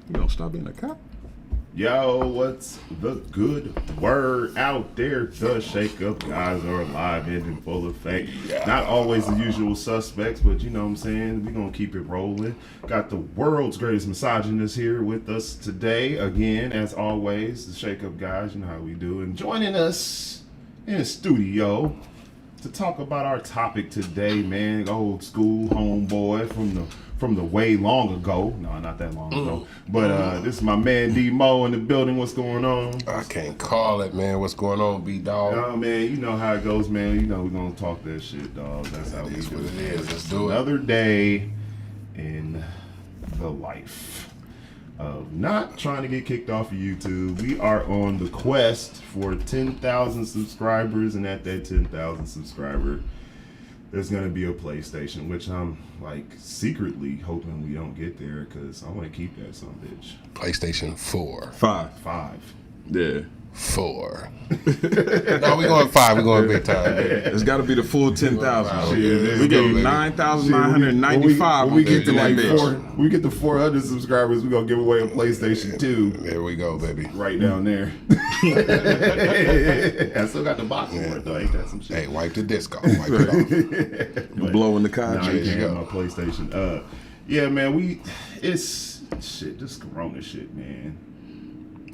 You gonna stop being a cop? Yo, what's the good word out there? The Shake Up guys are alive and in full effect. Not always the usual suspects, but you know what I'm saying? We're going to keep it rolling. Got the world's greatest misogynist here with us today. Again, as always, the Shake Up guys, you know how we do. And joining us in the studio to talk about our topic today, man. Old school homeboy from the way long ago. No, not that long ago. But this is my man D-Mo in the building. What's going on? I can't call it, man. What's going on, B-Dog? Oh, man, you know how it goes, man. You know we're going to talk that shit, dog. That's how we That's do what it. it is. Let's do it. Another day in the life of not trying to get kicked off of YouTube. We are on the quest for 10,000 subscribers, and at that 10,000 subscriber, there's gonna be a PlayStation, which I'm like secretly hoping we don't get there because I want to keep that son bitch. PlayStation 4. 5. 5. Yeah. 4. No, we going 5. We going big time. Man. It's got to be the full 10,000. Yeah, We gave baby. 9,995. When we get to like bitch. we get to 400 subscribers, we're gonna give away a PlayStation 2 There we go, baby. right down there. I still got the box for it though. Ain't that some shit? Hey, wipe the disc off. Wipe it off. Blowing the Nah, cartridge. you can't have my PlayStation. Yeah, man, it's shit, this Corona shit, man.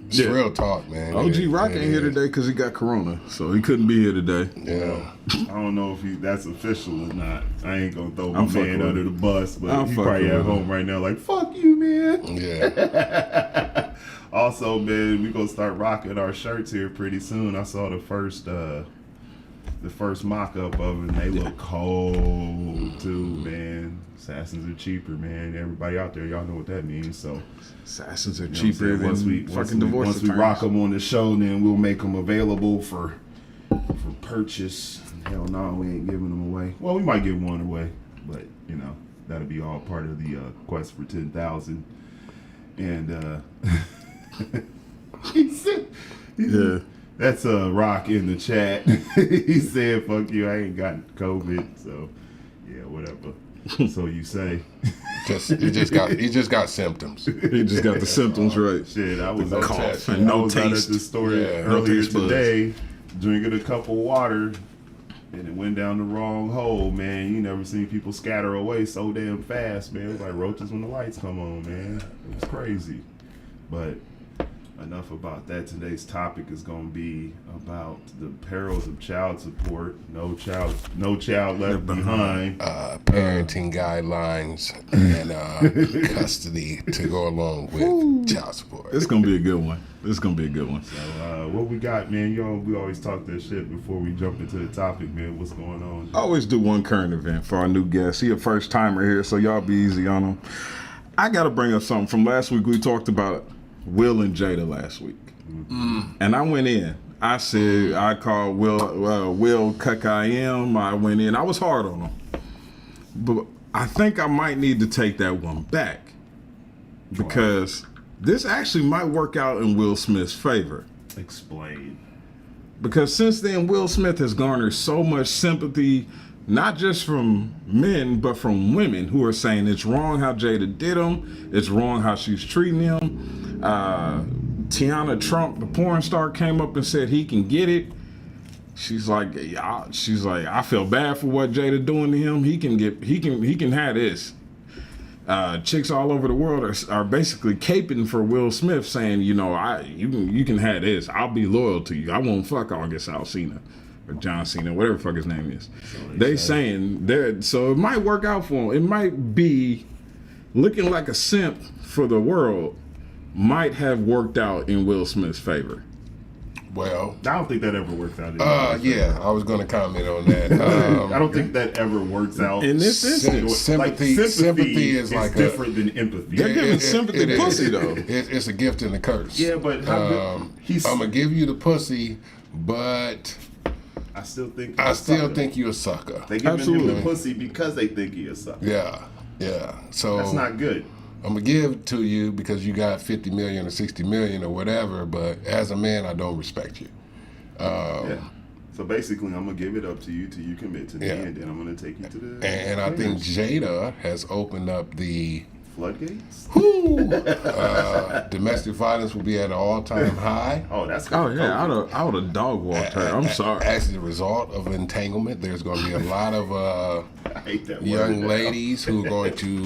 It's Yeah. real talk, man. OG Yeah, Rock yeah, ain't here yeah. today because he got corona, so he couldn't be here today. Yeah. I don't know if that's official or not. I ain't gonna throw my I'm fucking man with under him. the bus, but I'm he fucking probably at with home him. right now like, fuck you, man. Yeah. Also, man, we gonna start rocking our shirts here pretty soon. I saw the first mock-up of it, and they look cold too, man. Assassins are cheaper, man. Everybody out there, y'all know what that means. So Assassins are you know what I'm cheaper saying? than fucking divorce once we attorneys. rock them on the show, then we'll make them available for purchase. Hell no, we ain't giving them away. Well, we might give one away, but you know that'll be all part of the quest for 10,000. And he said, Yeah. that's Rock in the chat. He said, "Fuck you, I ain't got COVID." So yeah, whatever. So you say. He just got symptoms. He just got the symptoms right. Shit, I was The out cough I and no was out at taste. the store Yeah, no earlier taste buds. today, drinking a cup of water, and it went down the wrong hole, man. You never seen people scatter away so damn fast, man. It was like roaches when the lights come on, man. It was crazy. But enough about that. Today's topic is going to be about the perils of child support. No child left behind. Parenting guidelines and custody to go along with child support. It's gonna be a good one. It's gonna be a good one. So, what we got, man? We always talk that shit before we jump into the topic, man. What's going on? I always do one current event for our new guest. He a first timer here, so y'all be easy on him. I gotta bring up something from last week. We talked about Will and Jada last week, and I went in. I said I called Will Kakayim. I went in. I was hard on him, but I think I might need to take that one back because this actually might work out in Will Smith's favor. Explain. Because since then, Will Smith has garnered so much sympathy, not just from men, but from women who are saying it's wrong how Jada did him, it's wrong how she's treating him. Tiana Trump, the porn star, came up and said he can get it. She's like, I feel bad for what Jada doing to him. He can have this. Chicks all over the world are basically caping for Will Smith, saying, you can have this. I'll be loyal to you. I won't fuck August Alsina or John Cena, whatever the fuck his name is. So it might work out for him. It might be looking like a simp for the world. Might have worked out in Will Smith's favor. Well, I don't think that ever works out. yeah, I was going to comment on that. I don't think that ever works out. In this instance, Sympathy is like different than empathy. They're giving sympathy it is. pussy though. It's a gift and a curse. Yeah, but I'm gonna give you the pussy, but I still think you're a sucker. they give him Absolutely. the pussy because they think he is sucker. Yeah. So That's not good. I'm gonna give it to you because you got 50 million or 60 million or whatever, but as a man, I don't respect you. Yeah. So basically, I'm gonna give it up to you till you commit to me, Yeah. and then I'm gonna take you to the. And I think Jada has opened up the floodgates. Whew. Domestic violence will be at an all-time high. Oh, that's Oh yeah, I would have dog walked her. I'm sorry. As a result of entanglement, there's going to be a lot of I hate that word young now. ladies who are going to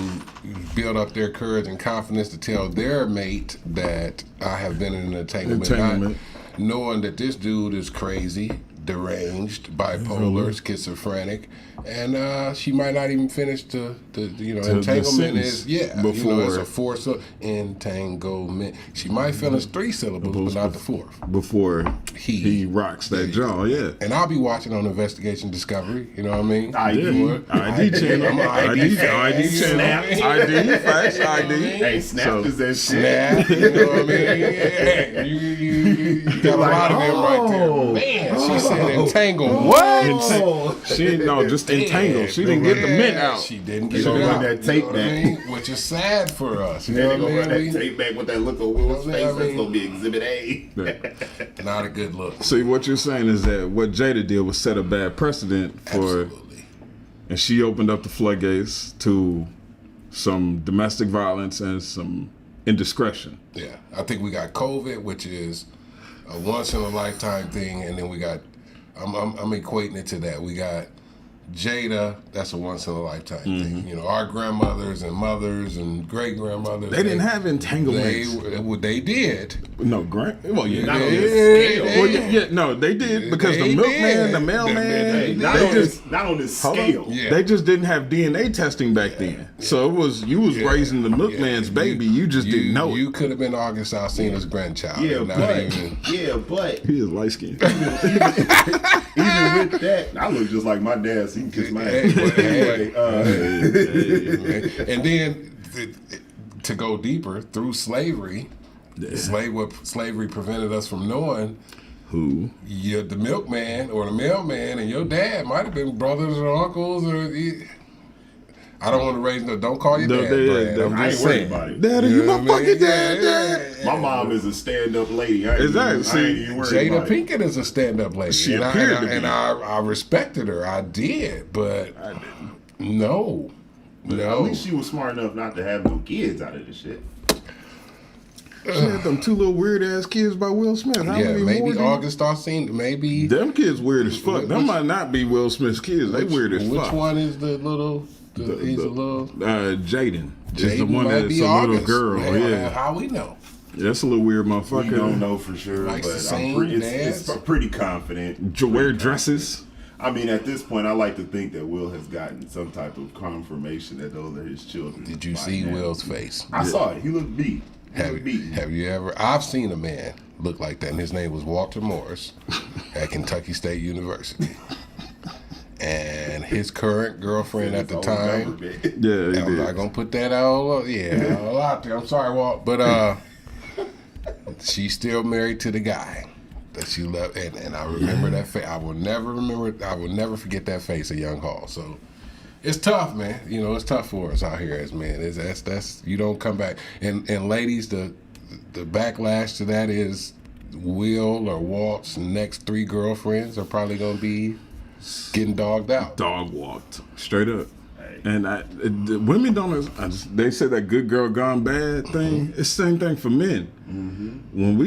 build up their courage and confidence to tell their mate that I have been in an entanglement. Entanglement. Not knowing that this dude is crazy, deranged, bipolar, schizophrenic, and she might not even finish the entanglement sentence is it's before- a fourth entanglement. She might finish 3 syllables, but not the fourth. Before He. he rocks that jaw, yeah. And I'll be watching on Investigation Discovery. You know what I mean? Yeah, ID channel, I'm a ID channel, Snap. ID, facts, ID. Hey, Snap So- is that shit. Snap, you know what I mean? Yeah, you got a lot of them right there. Man, she said entangle. What? She no, just entangled. She didn't get the mint out. She didn't They get gonna it run out. that tape you know what I back. mean? Which is sad for us. You Then know they gonna what run I that mean? tape back with that look on Will's You know face. what I That's mean? gonna be Exhibit A. Not a good look. See, what you're saying is that what Jada did was set a bad precedent for, Absolutely. and she opened up the floodgates to some domestic violence and some indiscretion. Yeah, I think we got COVID, which is a once in a lifetime thing, and then we got. I'm equating it to that. We got Jada. That's a once in a lifetime thing. You know, our grandmothers and mothers and great grandmothers. They didn't have entanglements. They did. No, well, yeah, Not on yeah, this scale. well, yeah, no, they did because They the milkman, did. the mailman, They Not they on just this, not on this hold on. scale. Yeah. They just didn't have DNA testing back then. So it was you was raising the milkman's baby. You just didn't know You it. could have been August Alsina's grandchild. Yeah, and not but even. He is light skinned. Even with that, I look just like my dad, so you can kiss my Hey, ass. But hey, anyway, And then to go deeper through slavery, what slavery prevented us from knowing. Who? The milkman or the mailman and your dad might have been brothers or uncles or. I don't want to raise no. Don't call your No, dad, they- Brad. they- I'm I ain't just worried saying. about it. Daddy, you my what I mean? fucking dad, dad. My mom is a stand-up lady. I ain't Exactly. even, I ain't even worried Jada about it. Pinkett is a stand-up lady. She and appeared I, to be. and I respected her. I did, but no. At least she was smart enough not to have no kids out of this shit. She had them 2 little weird ass kids by Will Smith. How Yeah, many maybe more? August Alsina. Maybe. Them kids weird as fuck. Them Which- might not be Will Smith's kids. They weird as Which fuck. one is the little? He's a little. Jaden. Is the Jaden one might that's be a little August. girl. Man, Yeah. How we know? That's a little weird We motherfucker. don't know for sure, Likes to but sing, it's dance. pretty confident. Wear dresses. I mean, at this point, I like to think that Will has gotten some type of confirmation that those are his children. Did you by see now. Will's face? I saw it. He looked beat. He looked beaten. Have you ever? I've seen a man look like that, and his name was Walter Morris at Kentucky State University. And his current girlfriend at the His old time. number, man. Yeah, he I'm not did. gonna put that all out there. I'm sorry, Walt, but she's still married to the guy that she loved, and I remember that face. I will never forget that face of Young Hall. So it's tough, man. You know, it's tough for us out here as men. That's you don't come back. And ladies, the backlash to that is Will or Walt's next 3 girlfriends are probably gonna be getting dogged out. Dog walked straight up. And the women don't. They say that good girl gone bad thing. It's the same thing for men. When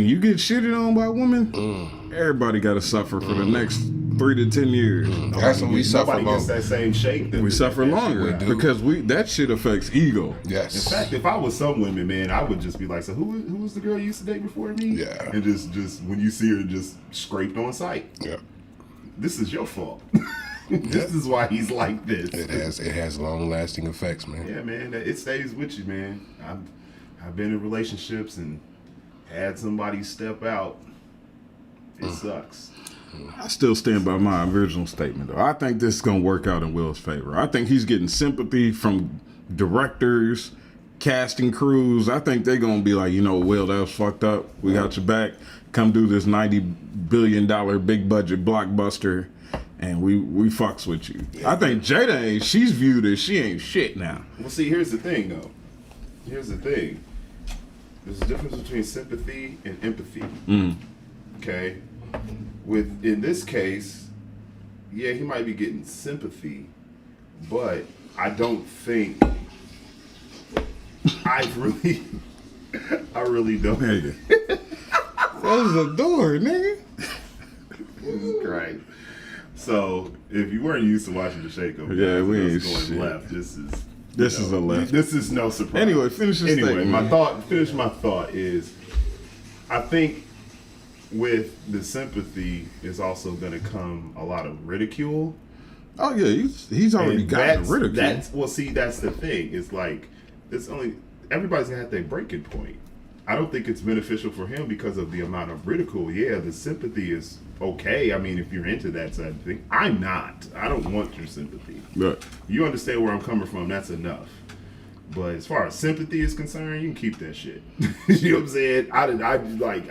you get shitted on by women, everybody got to suffer for the next 3 to 10 years. That's what we suffer Nobody gets from. that same shake. We suffer longer do. because that shit affects ego. Yes. In fact, if I was some women, man, I would just be like, so who was the girl you used to date before me? Yeah. And just when you see her just scraped on sight, Yeah. this is your fault. This is why he's like this. It has long lasting effects, man. Yeah, man, it stays with you, man. I've been in relationships and had somebody step out. It sucks. I still stand by my original statement, though. I think this is going to work out in Will's favor. I think he's getting sympathy from directors, casting crews. I think they're going to be like, Will, that was fucked up. We got your back. Come do this $90 billion big budget blockbuster, and we fucks with you. I think Jada she's viewed as she ain't shit now. Well, see, here's the thing, though. Here's the thing. There's a difference between sympathy and empathy. Okay? In this case, yeah, he might be getting sympathy, but I don't think I really don't. Nigga. Close the door, nigga. Jesus Christ. So, if you weren't used to watching the shake-up, Yeah, we guys, ain't us going shit. left. This is a left. This is no surprise. Anyway, finish your statement. my thought is, I think with the sympathy is also going to come a lot of ridicule. Oh yeah, he's already And got the ridicule. That's the thing. It's like everybody's gonna have their breaking point. I don't think it's beneficial for him because of the amount of ridicule. Yeah, the sympathy is okay. I mean, if you're into that side of thing, I'm not. I don't want your sympathy. Look, You understand where I'm coming from. That's enough. But as far as sympathy is concerned, you can keep that shit. You know what I'm saying?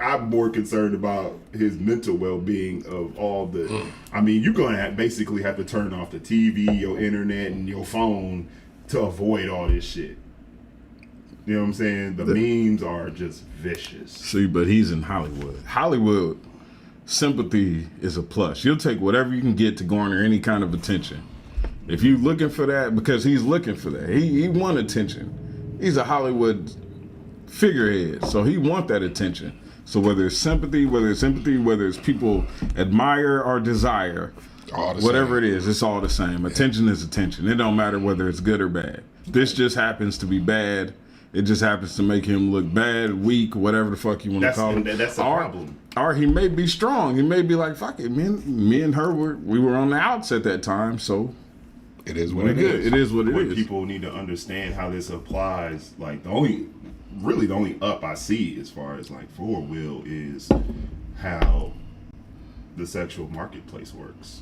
I'm more concerned about his mental well-being of all the. I mean, you're gonna basically have to turn off the TV, your internet, and your phone to avoid all this shit. You know what I'm saying? The memes are just vicious. see, but he's in Hollywood. Hollywood sympathy is a plus. You'll take whatever you can get to garner any kind of attention. If you're looking for that, because he's looking for that. He want attention. He's a Hollywood figurehead, so he want that attention. So whether it's sympathy, whether it's people admire or desire, All the whatever same. it is, it's all the same. Attention is attention. It don't matter whether it's good or bad. This just happens to be bad. It just happens to make him look bad, weak, whatever the fuck you want to call it. That's the problem. Or he may be strong. He may be like, fuck it, me and her we were on the outs at that time, so It is what we're it good. is. It is what it What is. people need to understand how this applies. Like the only up I see as far as like for Will is how the sexual marketplace works.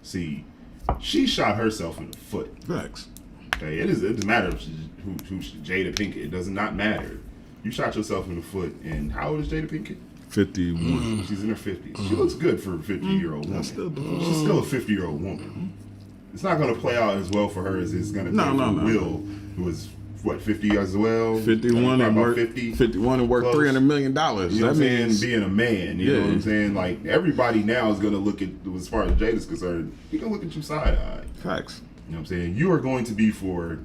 See, she shot herself in the foot. Facts. Okay, it doesn't matter if who's Jada Pinkett. It does not matter. You shot yourself in the foot, and how old is Jada Pinkett? 51. She's in her 50s. She looks good for a 50-year-old woman. still She's still a 50-year-old woman. It's not going to play out as well for her as it's going to No, play no, for no. Will, who is, 50 as well? 51 and About worth 51 and worth Close. $300 million. You know what That I'm saying? means Being a man, you know Yeah. what I'm saying? Like, everybody now is going to look at, as far as Jada's concerned, he going to look at you side-eye. facts. You know what I'm saying? You are going to be for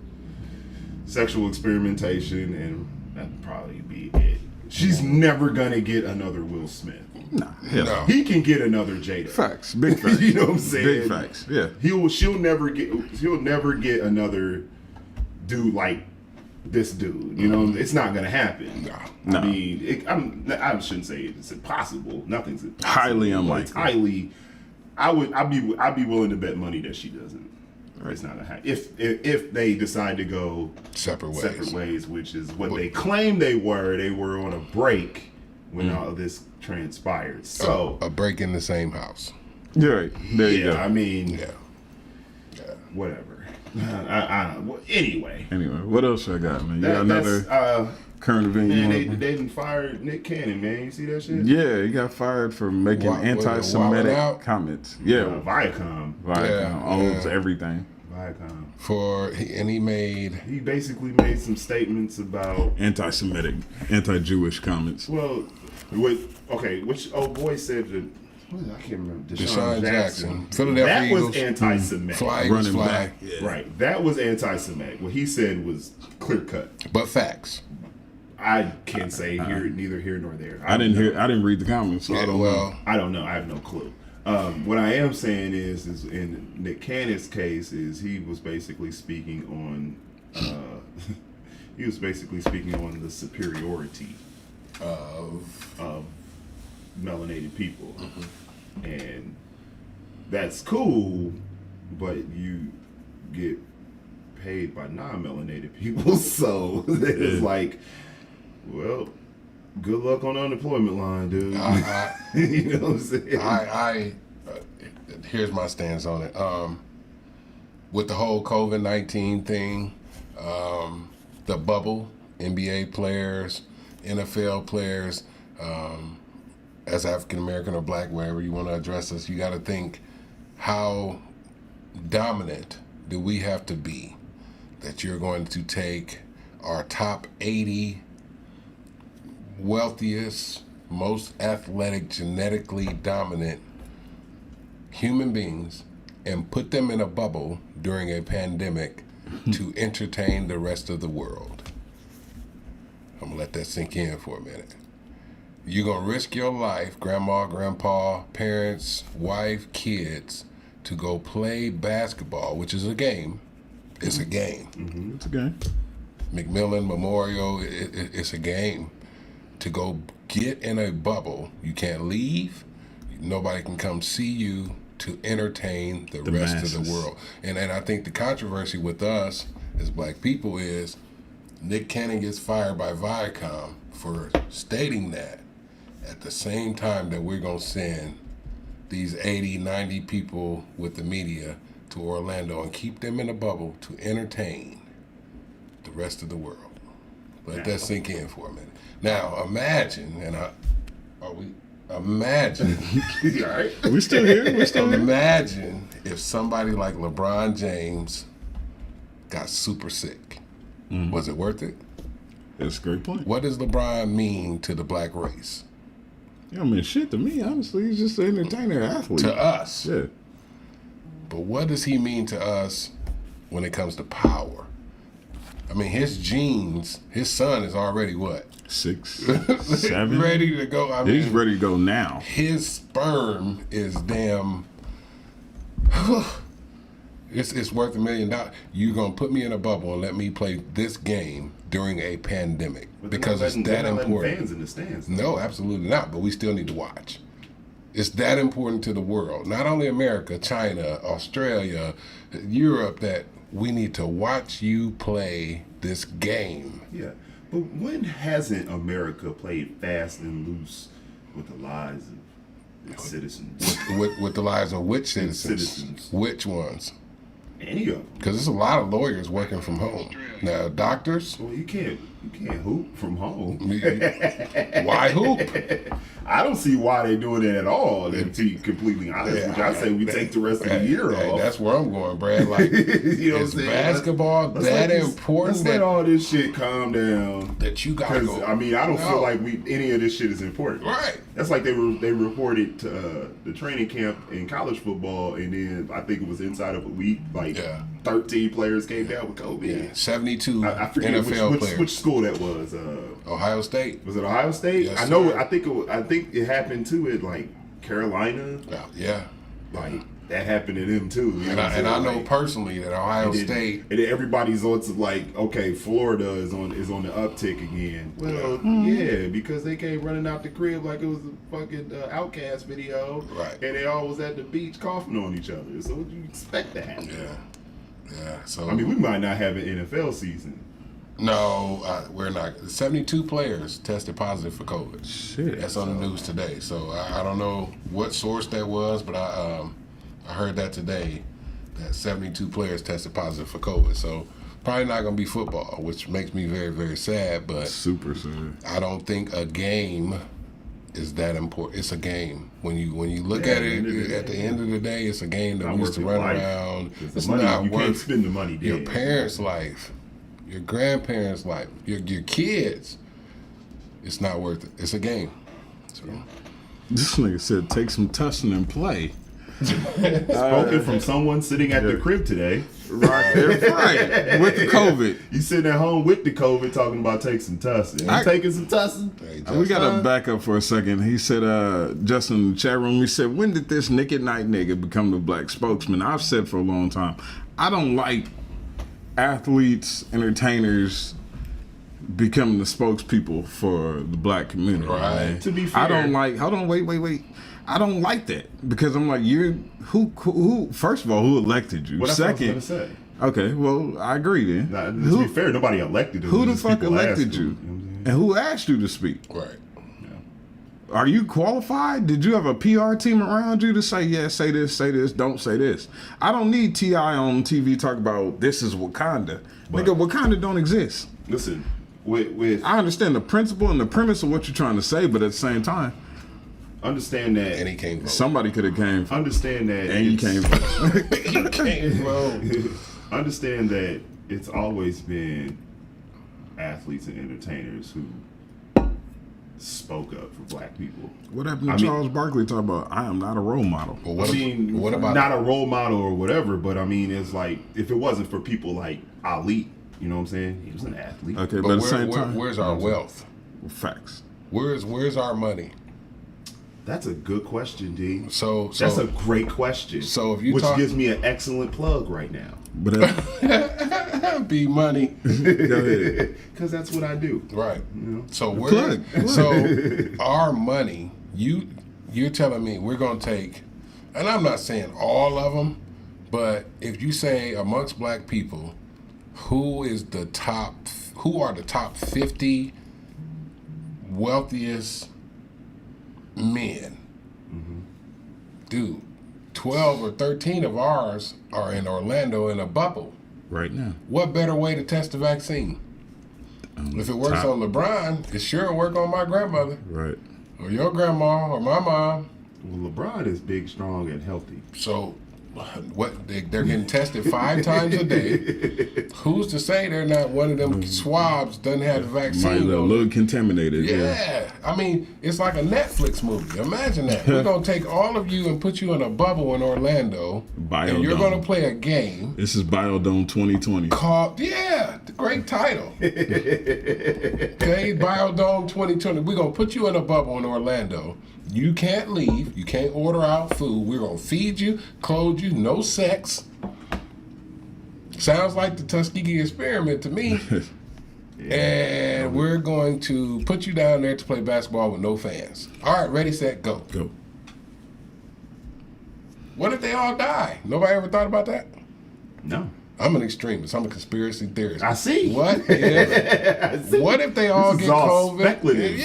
sexual experimentation, and that'd probably be it. She's never going to get another Will Smith. Nah, hell No. He can get another Jada. Facts. Big facts. You know what I'm saying? Big facts. Yeah. She'll never get another dude like this dude. You know, it's not gonna happen. No. I mean, I shouldn't say it's impossible. Nothing's impossible. Highly but unlikely. It's highly. I'd be willing to bet money that she doesn't. It's not gonna happen. If they decide to go Separate ways. separate ways, which is what they claim they were. They were on a break when all of this transpired. So a break in the same house. You're right. There you yeah, go. I mean, Yeah. whatever. Well, anyway, What else I got, man? You got that's another current event you man. want They didn't fire Nick Cannon, man. You see that shit? Yeah, he got fired for making What, was it anti-Semitic Wild Out? comments. Yeah, Viacom. Viacom Yeah, owns yeah. everything. Viacom. He made He basically made some statements about Anti-Semitic, anti-Jewish comments. which old boy said that. I can't remember. Deshaun Jackson, Philadelphia That Eagles. was anti-Semitic. Fly Eagles Running fly. back. Yeah. Right. That was anti-Semitic. What he said was clear cut. But facts. I can't say neither here nor there. I didn't read the comments, so I Yeah, don't know. well, I don't know. I have no clue. What I am saying is in Nick Cannon's case, is he was basically speaking on the superiority of melanated people, and that's cool, but you get paid by non-melanated people, so it's like, well, good luck on the unemployment line, dude. You know what I'm saying? Here's my stance on it. With the whole COVID-19 thing, the bubble, NBA players, NFL players, as African American or black, wherever you want to address us, you got to think, how dominant do we have to be that you're going to take our top 80 wealthiest, most athletic, genetically dominant human beings and put them in a bubble during a pandemic to entertain the rest of the world. I'm gonna let that sink in for a minute. You're gonna risk your life, grandma, grandpa, parents, wife, kids, to go play basketball, which is a game. It's a game. Mm-hmm. It's a game. McMillan Memorial, it's a game. To go get in a bubble, you can't leave. Nobody can come see you, to entertain the rest masses. of the world. And I think the controversy with us as black people is Nick Cannon gets fired by Viacom for stating that at the same time that we're going to send these 80, 90 people with the media to Orlando and keep them in a bubble to entertain the rest of the world. Let that sink in for a minute. Now, imagine, imagine, All right. We still here. We still here. imagine if somebody like LeBron James got super sick. Was it worth it? That's a great point. What does LeBron mean to the black race? Yeah, I mean, shit to me, honestly, he's just an entertainer, athlete. To us. Yeah. But what does he mean to us when it comes to power? I mean, his genes, his son is already what? 6, 7. Ready to go. I He's mean, ready to go now. his sperm is damn. It's worth $1 million. You're gonna put me in a bubble and let me play this game during a pandemic But they're because not it's letting- that they're not letting important. Fans in the stands. No, absolutely not. But we still need to watch. It's that important to the world. Not only America, China, Australia, Europe, that we need to watch you play this game. Yeah, but when hasn't America played fast and loose with the lives of its citizens? With the lives of which citizens? Citizens. Which ones? Any of them. Because there's a lot of lawyers working from home. Now, doctors, Well, you can't hoop from home. why hoop? I don't see why they're doing it at all. To be completely honest, which I say we take the rest of the year Hey, off. that's where I'm going, Brad. Like, You know what is I'm saying? basketball Let's that let this- important Let's let that, all this shit calm down. that you gotta Because go? I mean, I don't No. feel like any of this shit is important. Right. That's like they reported the training camp in college football, and then I think it was inside of a week, like Yeah. 13 players came down with COVID. Yeah, 72 I forget NFL players. which school that was. Ohio State. Was it Ohio State? Yes, I know. sir. I think it happened too at like Carolina. Yeah. Like that happened to them too. You know what I'm And I saying? know Like, personally that Ohio State. and then everybody's on to like, okay, Florida is on the uptick again. Well, yeah, because they came running out the crib like it was a fucking Outcast video, Right. And they all was at the beach coughing on each other. So what do you expect to happen? Yeah. So I mean, we might not have an NFL season. no, we're not. 72 players tested positive for COVID. Shit. That's on the news today. So I don't know what source that was, but I heard that today that 72 players tested positive for COVID. So probably not going to be football, which makes me very, very sad. But Super sad. I don't think a game is that important. It's a game. When you look Yeah, at it, at the end of the day, it's a game that Not we used to worth your run life. around. It's It's the money. not You can't worth spend the money. your dead. parents' life, your grandparents' life, your kids. It's not worth it. It's a game. So, This nigga said, take some tussin and play. Spoken from someone sitting at the crib today. Right there, right. With the COVID. You sitting at home with the COVID talking about take some tussin. I- I'm taking some tussin. hey, We just- got to back up for a second. He said, Justin in the chat room, he said, when did this Nick at Night nigga become the black spokesman? I've said for a long time, I don't like athletes, entertainers becoming the spokespeople for the black community. Right. Man. To be fair, I don't like, hold on, wait. I don't like that because I'm like, who first of all, who elected you? what Second, I was gonna say. okay, well, I agree then. Nah, to Who- be fair, nobody elected him. who the Just fuck people asked elected him, you? know what I'm saying? And who asked you to speak? Right. Are you qualified? Did you have a PR team around you to say, yeah, say this, don't say this? I don't need T.I. on TV talk about this is Wakanda. Nigga, Wakanda don't exist. Listen, with I understand the principle and the premise of what you're trying to say, but at the same time, understand that. And he can't vote. somebody could have came from Understand that. and you it's- came from. He can't vote. Understand that it's always been athletes and entertainers who spoke up for black people. What happened to I mean- Charles Barkley talking about, I am not a role model? Well, I mean, what about not a role model or whatever, but I mean, it's like if it wasn't for people like Ali. You know what I'm saying? He was an athlete. Okay, but at the same time, where's our wealth? facts. Where's our money? That's a good question, D. So That's a great question. So if you which talk- gives me an excellent plug right now. But be money, go ahead. Because that's what I do. right? So Plug. so our money. You're telling me we're gonna take, and I'm not saying all of them, but if you say amongst black people, who are the top 50 wealthiest men? Dude, 12 or 13 of ours are in Orlando in a bubble. Right now. What better way to test the vaccine? If it works top. on LeBron, it sure will work on my grandmother Right. or your grandma or my mom. Well, LeBron is big, strong, and healthy. So, they're getting tested 5 times a day. Who's to say they're not one of them swabs doesn't have the Might vaccine? be a on it? little contaminated. Yeah, I mean, it's like a Netflix movie. Imagine that. We're gonna take all of you and put you in a bubble in Orlando, and you're Biodome. gonna play a game This is Biodome 2020. called the great title. Okay, Biodome 2020. We're gonna put you in a bubble in Orlando. You can't leave. You can't order out food. We're gonna feed you, clothe you, no sex. Sounds like the Tuskegee experiment to me. And we're going to put you down there to play basketball with no fans. All right, ready, set, go. Go. What if they all die? Nobody ever thought about that? No. I'm an extremist. I'm a conspiracy theorist. I see. What if they all This is get all COVID? speculative.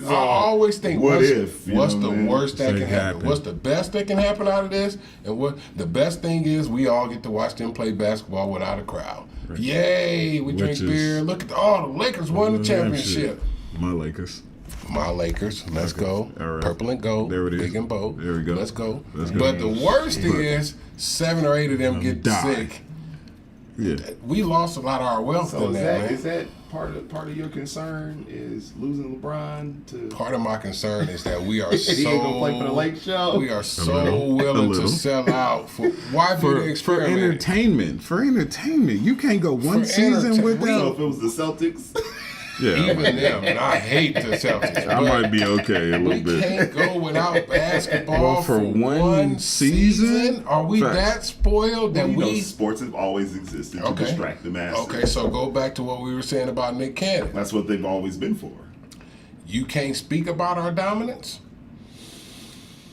Yeah. I always think, what what's, if, you what's know the what I mean? worst that Thing can happen? happen. What's the best that can happen out of this? And what the best thing is, we all get to watch them play basketball without a crowd. Yay! We drink Which is- beer. Look at the Lakers won the championship. My Lakers. My Lakers, let's go. All right. Purple and gold. There it is. Big and bold. There we go. Let's go. Let's go. But the worst is 7 or 8 of them get die. sick. Yeah. We lost a lot of our wealth So in is that, that, man. is that part of your concern is losing LeBron to? Part of my concern is that we are He so ain't gonna play for the Lake Show. we are so little. A willing to little. sell out for why be the For experiment? entertainment. For entertainment. You can't go one For season entertain- without. So if it was the Celtics, Yeah. Even them, and I hate the Celtics. I might be okay a We little bit. can't go without basketball Well, for one season? Are we Facts. that spoiled that you know, we? sports have always existed to Okay. distract the masses. Okay, so go back to what we were saying about Nick Cannon. That's what they've always been for. You can't speak about our dominance,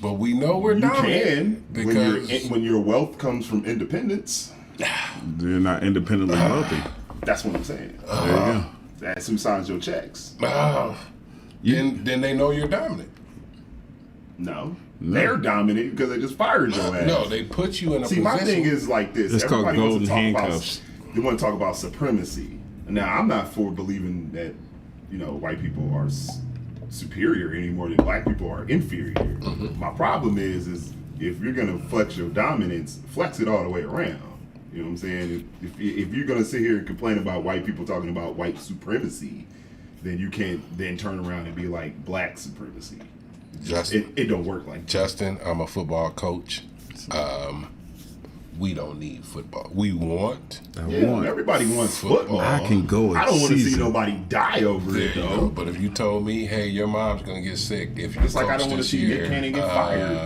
but we know we're You dominant can because when your wealth comes from independence. They're not independently wealthy. That's what I'm saying. There you go. That's who signs your checks. then they know you're dominant. No. They're dominant because they just fired your ass. No, they put you in a See, position. my thing is like this. It's called Everybody wants to golden talk handcuffs. about. They want to talk about supremacy. Now, I'm not for believing that white people are superior any more than black people are inferior. My problem is if you're gonna flex your dominance, flex it all the way around. You know what I'm saying? If you're gonna sit here and complain about white people talking about white supremacy, then you can't then turn around and be like black supremacy. Justin, It don't work like that. Justin, I'm a football coach. We don't need football. We want. Yeah, everybody wants football. I can go. I don't want to see season. nobody die over There it you though. go. But if you told me, hey, your mom's gonna get sick if you It's like I coach don't want to this see year, Nick Cannon get fired.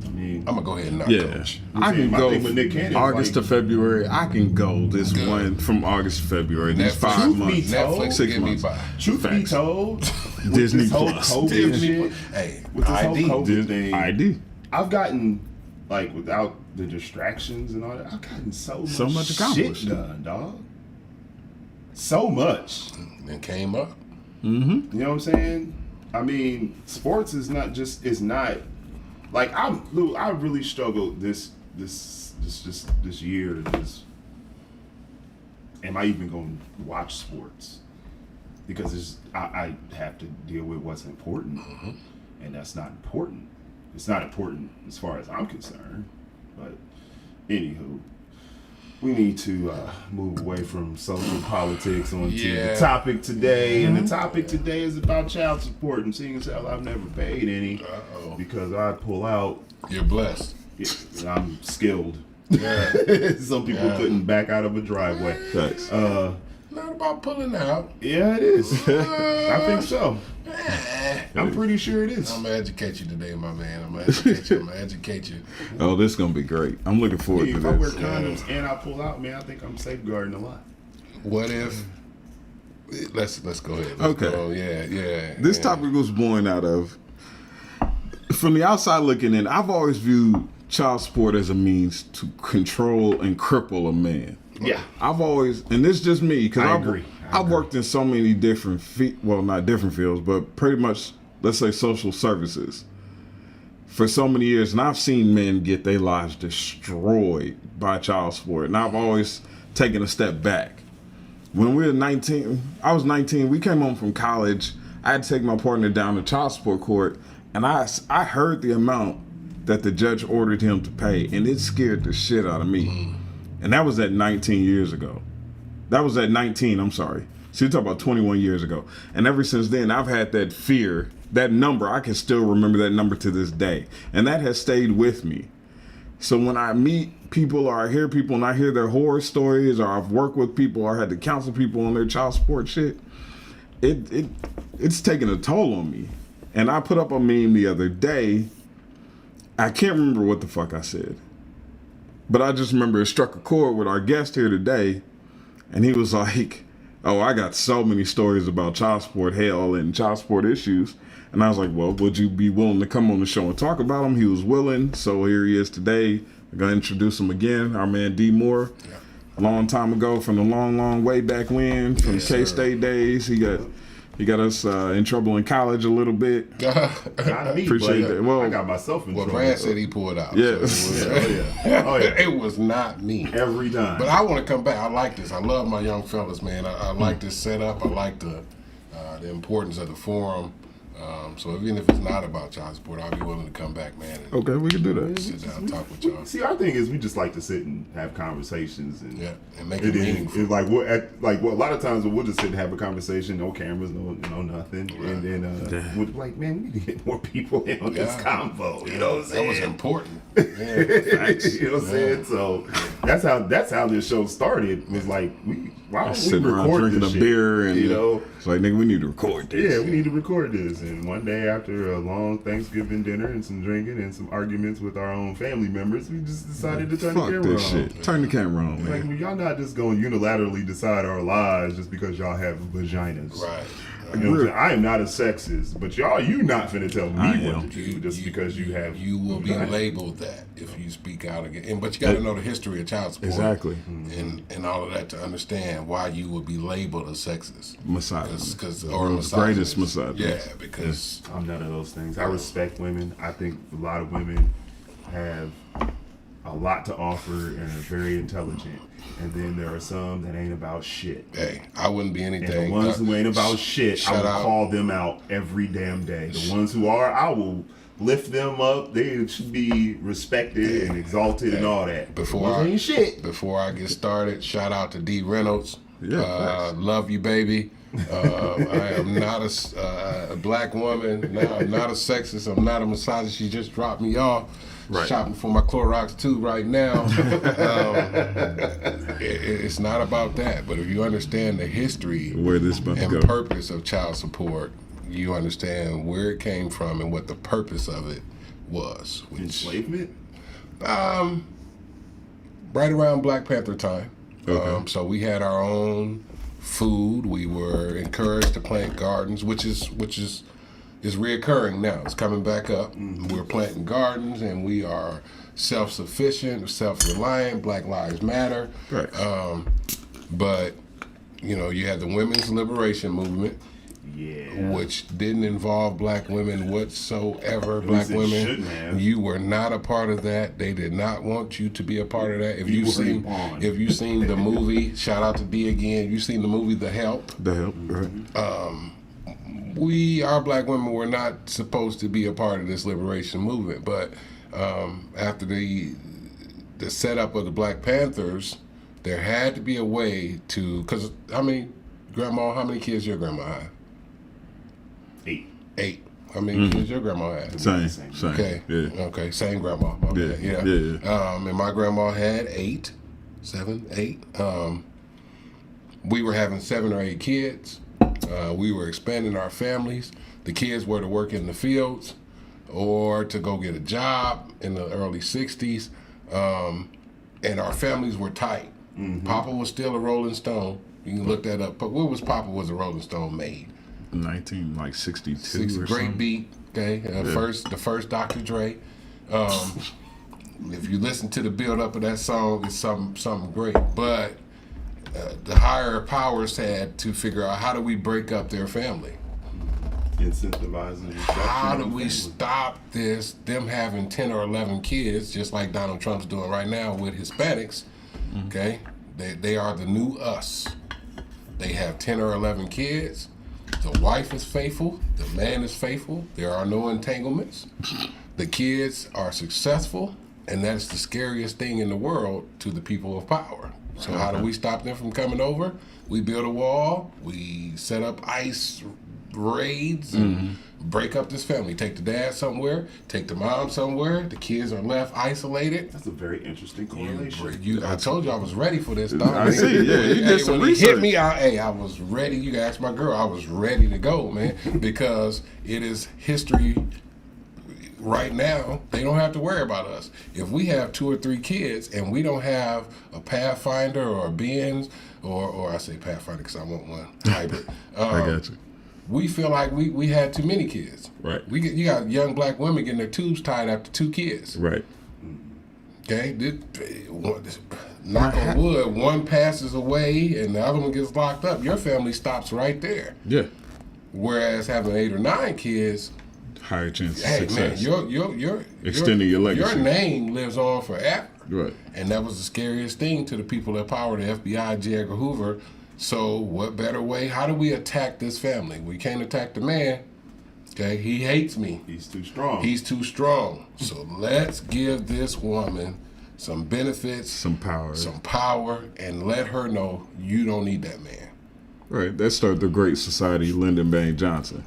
But, I mean, I'm gonna go ahead and not Yeah, coach. I can My go thing with Nick Cannon is August like- to February. I can go this Good. one from August to February. These Netflix- 5 Truth be months, told, Netflix 6 get me months. by. truth be Facts. told, with Disney this whole Plus. COVID Disney shit, Plus. Hey, with this ID. whole COVID thing, ID. I've gotten like without the distractions and all that, I've gotten so much accomplished. shit done, dog. So much. And came up. You know what I'm saying? I mean, sports is not just like I really struggled this year. Am I even going to watch sports? Because I have to deal with what's important, and that's not important. It's not important as far as I'm concerned. But anywho, we need to move away from social politics onto Yeah. the topic today. And the topic today is about child support. And seeing as how I've never paid any because I pull out, You're blessed. I'm skilled. Some people couldn't back out of a driveway. Facts. Not about pulling out. Yeah, it is. I think so. I'm pretty sure it is. I'm gonna educate you today, my man. I'm gonna educate you. Oh, this is gonna be great. I'm looking forward If to I wear this. condoms and I pull out, man, I think I'm safeguarding a lot. What if? Let's go ahead. Okay. Go. Yeah. This topic was born out of, from the outside looking in, I've always viewed child support as a means to control and cripple a man. Yeah. I've always, and this is just me, because I agree. I've worked in so many different, well, not different fields, but pretty much, let's say, social services for so many years, and I've seen men get their lives destroyed by child support, and I've always taken a step back. When we were 19, I was 19, we came home from college, I had to take my partner down to child support court, and I heard the amount that the judge ordered him to pay, and it scared the shit out of me. And that was at 19 years ago. That was at 19, I'm sorry. So you're talking about 21 years ago. And ever since then, I've had that fear, that number, I can still remember that number to this day. And that has stayed with me. So when I meet people or I hear people and I hear their horror stories, or I've worked with people or had to counsel people on their child support shit, it's taking a toll on me. And I put up a meme the other day. I can't remember what the fuck I said, but I just remember it struck a chord with our guest here today, and he was like, oh, I got so many stories about child support hell and child support issues. And I was like, well, would you be willing to come on the show and talk about them? He was willing, so here he is today. I'm going to introduce him again, our man D. Moore. Yeah. A long time ago, from the long way back when, from the K-State days. He got us in trouble in college a little bit. Not me, Appreciate but that. Well, I got myself in trouble. Brad said he pulled out. Yeah. So Oh, yeah. it was not me. Every time. But I want to come back. I like this. I love my young fellas, man. I like this setup. I like the importance of the forum. So even if it's not about child support, I'll be willing to come back, man. And okay, we can do that. sit down and talk with y'all. See, our thing is we just like to sit and have conversations and and make it meaningful. It's like a lot of times we'll just sit and have a conversation, no cameras, no nothing, right. And then we're like, man, we need to get more people in on this convo. You know what I'm saying? That was important. You know what I'm saying? So that's how this show started. Was like why don't we Sitting around record drinking this a shit? beer, and You know. it's like, nigga, we need to record this. Yeah, we need to record this. And one day after a long Thanksgiving dinner and some drinking and some arguments with our own family members, we just decided to turn the Fuck camera this on. shit. Turn the camera on, Like, man. y'all not just going to unilaterally decide our lives just because y'all have vaginas. Right. You know what I'm saying? I am not a sexist, but you not finna tell I me am. what to do just because you have. You will be vaginas. labeled that if you speak out again. But you got to know the history of child support. Exactly. And all of that to understand why you would be labeled a sexist. Misogynist. Or a Greatest misogynist. misogynist. Yeah, because I'm none of those things. I respect women. I think a lot of women have a lot to offer and are very intelligent. And then there are some that ain't about shit. hey, I wouldn't be anything. And the ones who ain't about shit, I shout will out. call them out every damn day. The ones who are, I will lift them up. They should be respected and exalted and all that. Before Those ain't shit. Before I get started, shout out to D. Reynolds. Yeah, Love you, baby. I am not a black woman. No, I'm not a sexist. I'm not a misogynist. She just dropped me off. Right. Shopping for my Clorox 2 right now. It's not about that. But if you understand the history Where this about to and go. purpose of child support, you understand where it came from and what the purpose of it was. Which, Enslavement? right around Black Panther time. Okay. So we had our own food. We were encouraged to plant gardens, which is reoccurring now. It's coming back up. We're planting gardens, and we are self-sufficient, self-reliant. Black Lives Matter. Right. But you had the women's liberation movement, Yeah. which didn't involve black women whatsoever. Black least it women, shouldn't have. you were not a part of that. They did not want you to be a part of that. If You you were seen, a pawn. if you seen the movie, shout out to D again. You seen the movie The Help? The help, right? Our black women were not supposed to be a part of this liberation movement, but after the setup of the Black Panthers, there had to be a way to, Grandma, how many kids your grandma had? 8. 8. How many kids your grandma had? Same. Okay. Yeah. Okay. Same grandma. My bad. Yeah. And my grandma had 7, 8. We were having 7 or 8 kids. We were expanding our families. The kids were to work in the fields or to go get a job in the early 60s. And our families were tight. Papa was still a Rolling Stone. You can look that up. But what was Papa was a Rolling Stone made? 1962 or Great something. beat. Okay. The first Dr. Dre. If you listen to the build up of that song, it's something great. But the higher powers had to figure out, how do we break up their family? Incentivizing. How do we stop them having 10 or 11 kids, just like Donald Trump's doing right now with Hispanics? Okay, they are the new us. They have 10 or 11 kids. The wife is faithful. The man is faithful. There are no entanglements. The kids are successful, and that's the scariest thing in the world to the people of power. So how do we stop them from coming over? We build a wall. We set up ICE raids and break up this family. Take the dad somewhere, take the mom somewhere. The kids are left isolated. That's a very interesting correlation. I told you I was ready for this, dog. I see. Yeah, you did some when research. Hit me. I was ready. You can ask my girl. I was ready to go, man, because it is history. Right now, they don't have to worry about us. If we have 2 or 3 kids and we don't have a Pathfinder or a Benz, or I say Pathfinder because I want one hybrid. I got you. We feel like we had too many kids. Right. You got young black women getting their tubes tied after 2 kids. Right. Okay, knock on wood, one passes away and the other one gets locked up. Your family stops right there. Yeah. Whereas having 8 or 9 kids, Higher chance of hey success. man, your Extending your legacy. Your name lives on forever. Right. And that was the scariest thing to the people at power, the FBI, J. Edgar Hoover. So what better way? How do we attack this family? We can't attack the man. Okay, he hates me. He's too strong. He's too strong. So let's give this woman some benefits, Some power. and let her know you don't need that man. Right. That started the Great Society, Lyndon Baines Johnson.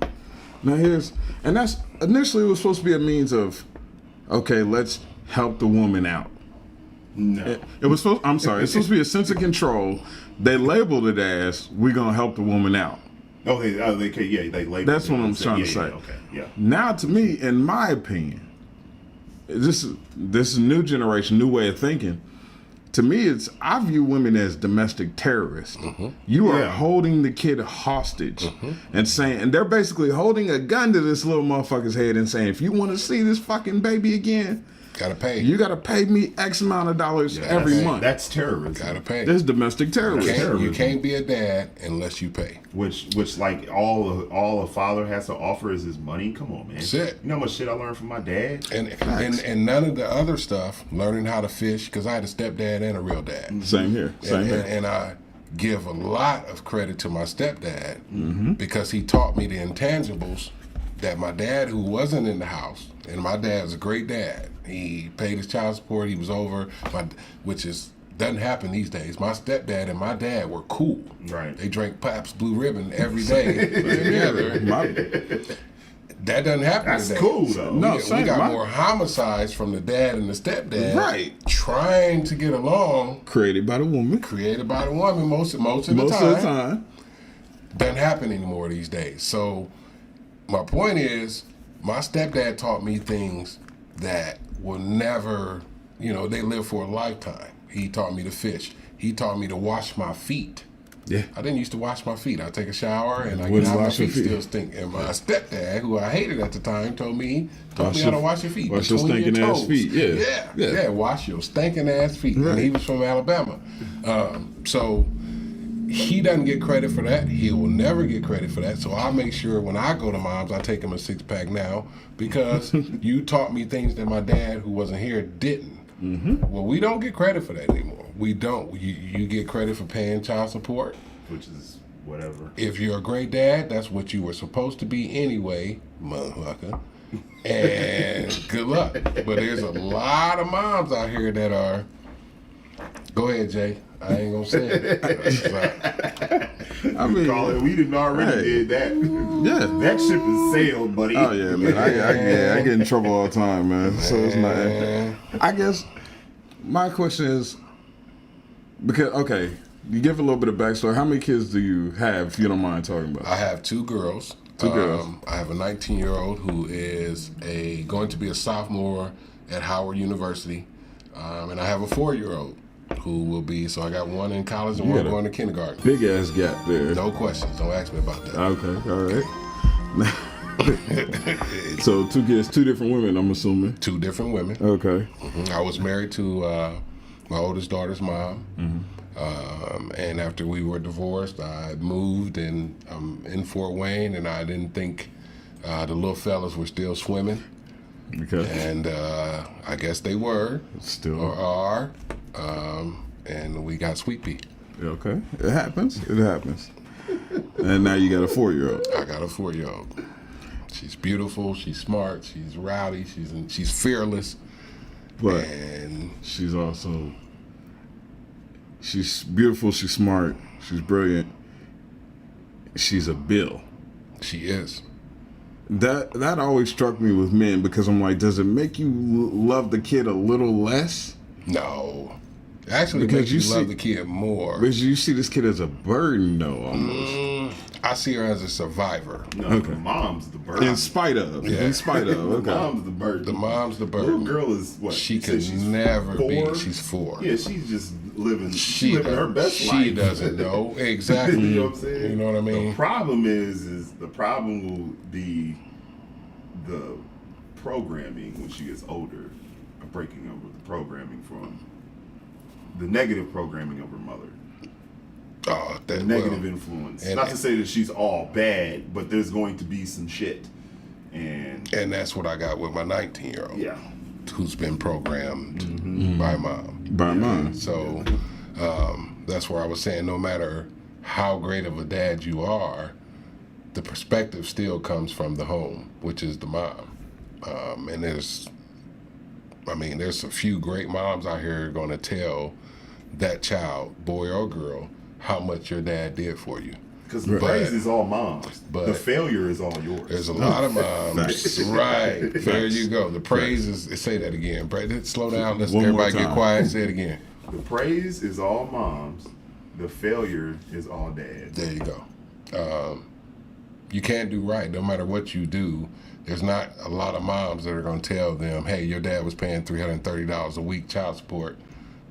Now that's initially it was supposed to be a means of, okay, let's help the woman out. No. It was supposed. I'm sorry. It's supposed to be a sense of control. They labeled it as we're gonna help the woman out. They labeled That's it what I'm and trying to said, say. Okay, yeah. Now, to me, in my opinion, this is a new generation, new way of thinking. To me, I view women as domestic terrorists. You are holding the kid hostage and they're basically holding a gun to this little motherfucker's head and saying, if you want to see this fucking baby again, Gotta pay. you got to pay me X amount of dollars every month. That's terrorism. Gotta pay. That's domestic terrorism. You can't be a dad unless you pay. Which like all a father has to offer is his money. Come on, man. That's it. You know how much shit I learned from my dad? And none of the other stuff, learning how to fish, because I had a stepdad and a real dad. Same here. Same here. And I give a lot of credit to my stepdad because he taught me the intangibles that my dad, who wasn't in the house, and my dad was a great dad. He paid his child support. He was over, which doesn't happen these days. My stepdad and my dad were cool. Right. They drank Pabst Blue Ribbon every day together. That doesn't happen That's today. cool, though. No, We got more homicides from the dad and the stepdad. Right. Trying to get along. Created by the woman. Created by the woman most of the Most of the time. Doesn't happen anymore these days. So my point is, my stepdad taught me things that will never, they live for a lifetime. He taught me to fish. He taught me to wash my feet. Yeah. I didn't used to wash my feet. I'd take a shower and I Wouldn't get out, my wash your feet feet. still stink. And my stepdad, who I hated at the time, taught me how to wash your feet. Wash your between stinking your ass toes. feet. Yeah. Yeah, wash your stinking ass feet. Right. And he was from Alabama. So he doesn't get credit for that. He will never get credit for that. So I make sure when I go to mom's, I take him a 6-pack now because you taught me things that my dad, who wasn't here, didn't. Well, we don't get credit for that anymore. We don't. You get credit for paying child support. Which is whatever. If you're a great dad, that's what you were supposed to be anyway, motherfucker. And good luck. But there's a lot of moms out here that are Go ahead, Jay. I ain't gonna say it. I mean, We didn't already hey. did that. yeah. That ship has sailed, buddy. Oh yeah, man. I get in trouble all the time, man. So it's Man. not. I guess my question is because you give a little bit of backstory. How many kids do you have, if you don't mind talking about? I have two girls. Two girls. I have a 19-year-old who is going to be a sophomore at Howard University, and I have a 4-year-old who will be. So I got one in college and You one got a going to kindergarten. Big ass gap there. No questions. Don't ask me about that. Okay, all right. So 2 kids, 2 different women, I'm assuming. 2 different women. Okay. I was married to my oldest daughter's mom. And after we were divorced, I moved and I'm in Fort Wayne, and I didn't think the little fellas were still swimming. Okay. And I guess they were Still. or are. And we got Sweet Pea. Okay. It happens. It happens. And now you got a 4-year-old. I got a 4-year-old. She's beautiful. She's smart. She's rowdy. She's fearless. But And she's beautiful, she's smart, she's brilliant. She's a bill. she is. That always struck me with men because I'm like, does it make you love the kid a little less? No. Actually, it Because makes you you love see- the kid more. Because you see this kid as a burden, though, almost. I see her as a survivor. No, Okay. the mom's the burden. In spite of. Yeah. In spite of. The Okay. mom's the burden. The mom's the Little burden. girl is what? She You said could she's never 4? be. She's 4. Yeah, she's just living. She living her best she life. doesn't know exactly. You know what I'm saying? You know what I mean? The problem is the problem will be the programming when she gets older, breaking up with the programming from the negative programming of her mother. Oh, The that negative well, influence. and- Not to say that she's all bad, but there's going to be some shit. And and that's what I got with my 19-year-old. yeah. Who's been programmed by mom. By mine. So that's where I was saying, no matter how great of a dad you are, the perspective still comes from the home, which is the mom. And there's a few great moms out here going to tell that child, boy or girl, how much your dad did for you. Because the But- praise is all mom's. but- the failure is all yours. There's a lot of moms. Right. There you go. The praise is, say that again. Slow down. Let's One more everybody get time. quiet. Say it again. The praise is all mom's. The failure is all dad's. There you go. You can't do right no matter what you do. There's not a lot of moms that are going to tell them, hey, your dad was paying $330 a week child support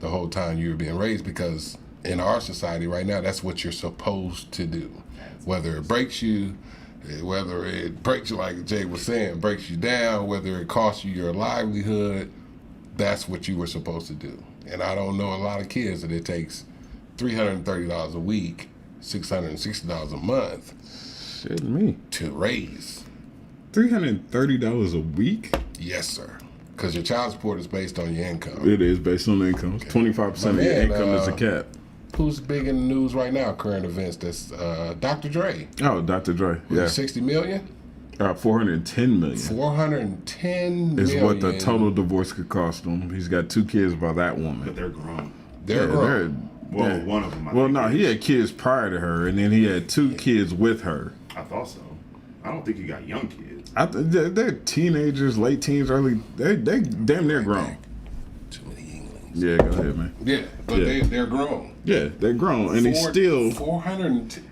the whole time you were being raised, because in our society right now, that's what you're supposed to do. Whether it breaks you, like Jay was saying, breaks you down, whether it costs you your livelihood, that's what you were supposed to do. And I don't know a lot of kids that it takes $330 a week, $660 a month Shit, me. to raise. $330 a week? Yes, sir. Because your child support is based on your income. It is based on the income. 25% of your Man, income is a cap. Who's big in the news right now, current events? That's Dr. Dre. Oh, Dr. Dre. Yeah. 60 million? 410 million 410 is million. what the total divorce could cost him. He's got 2 kids by that But woman. they're grown. They're grown. Well, yeah. one of them. Well, no, he had kids prior to her, and then he had 2 kids with her. I thought so. I don't think he got young kids. They're teenagers, late teens, early. They damn near grown. Too many Englings. Yeah, go ahead, man. Yeah, but Yeah. they're grown. Yeah, they're grown, and he's still. 410.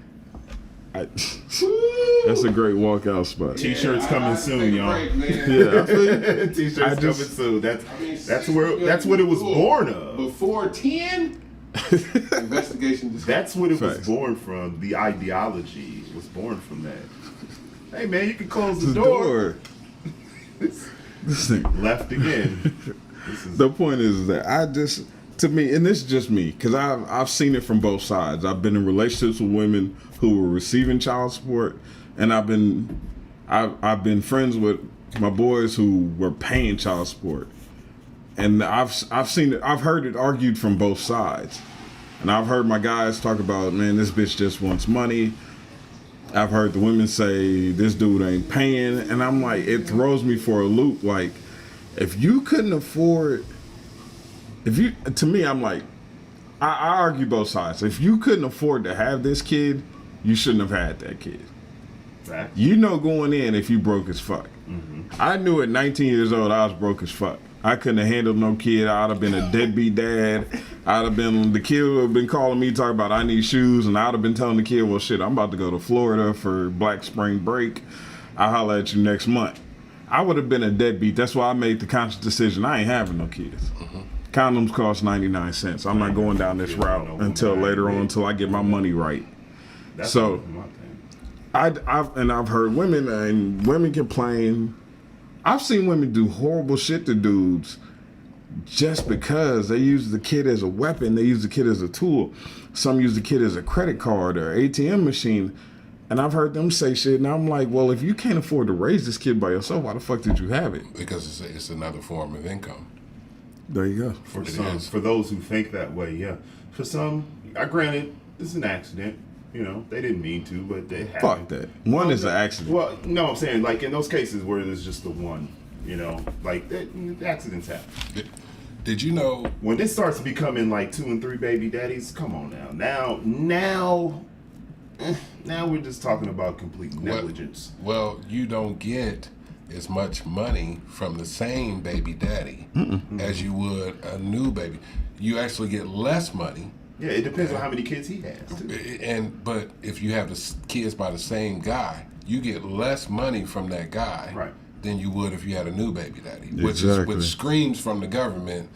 That's a great walkout spot. T-shirts coming soon, y'all. Yeah, I feel you. T-shirts I just- coming soon. That's I mean, that's what it was born of. Before 10? Investigation. That's what it was Facts. born from. The ideology was born from that. Hey man, you can close the The door. door. This thing. Left again. This is The point is that to me, and this is just me, because I've seen it from both sides. I've been in relationships with women who were receiving child support, and I've been friends with my boys who were paying child support, and I've seen it. I've heard it argued from both sides, and I've heard my guys talk about, man, this bitch just wants money. I've heard the women say this dude ain't paying, and I'm like, it throws me for a loop. Like, if you couldn't afford, to me, I'm like, I argue both sides. If you couldn't afford to have this kid, you shouldn't have had that kid. Facts. You know going in if you broke as fuck. I knew at 19 years old I was broke as fuck. I couldn't have handled no kid. I'd have been a deadbeat dad. I'd have been, the kid would have been calling me talking about I need shoes, and I'd have been telling the kid, well shit, I'm about to go to Florida for Black Spring break. I'll holler at you next month. I would have been a deadbeat. That's why I made the conscious decision I ain't having no kids. Condoms cost 99 cents. I'm not going down this route until later on, until I get my money right. That's So, my thing. I've heard women, and women complain. I've seen women do horrible shit to dudes just because they use the kid as a weapon. They use the kid as a tool. Some use the kid as a credit card or ATM machine. And I've heard them say shit, and I'm like, well, if you can't afford to raise this kid by yourself, why the fuck did you have it? Because it's another form of income. There you go. For It some, is. for those who think that way, yeah. For some, I granted, this is an accident. You know, they didn't mean to, but they happened. Fuck that. One is an accident. Well, no, I'm saying like in those cases where there's just the one. You know, like accidents happen. Did you know? When this starts becoming like 2 and 3 baby daddies, come on now. Now we're just talking about complete negligence. Well, you don't get as much money from the same baby daddy as you would a new baby. You actually get less money. Yeah, it depends on how many kids he has. Too. But if you have kids by the same guy, you get less money from that guy Right. than you would if you had a new baby daddy. Exactly. Which screams from the government,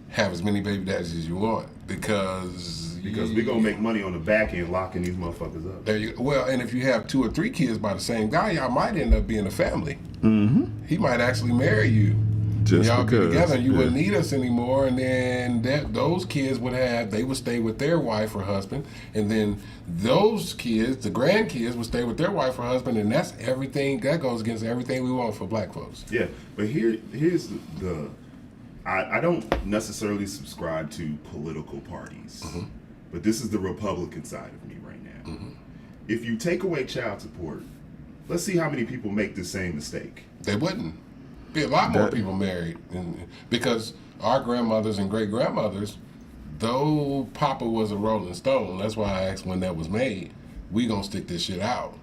have as many baby daddies as you want because We're gonna make money on the back end locking these motherfuckers up. There you go. Well, and if you have 2 or 3 kids by the same guy, y'all might end up being a family. Mm-hmm. He might actually marry you. Just y'all because, be together, and you yeah. wouldn't need us anymore. And then those kids they would stay with their wife or husband, and then those kids, the grandkids, would stay with their wife or husband, and that's everything. That goes against everything we want for black folks. Yeah, but here's the I don't necessarily subscribe to political parties, but this is the Republican side of me right now. If you take away child support, let's see how many people make the same mistake. They wouldn't. Be a lot more people married, because our grandmothers and great grandmothers, though Papa was a Rolling Stone, that's why I asked when that was made. We gonna stick this shit out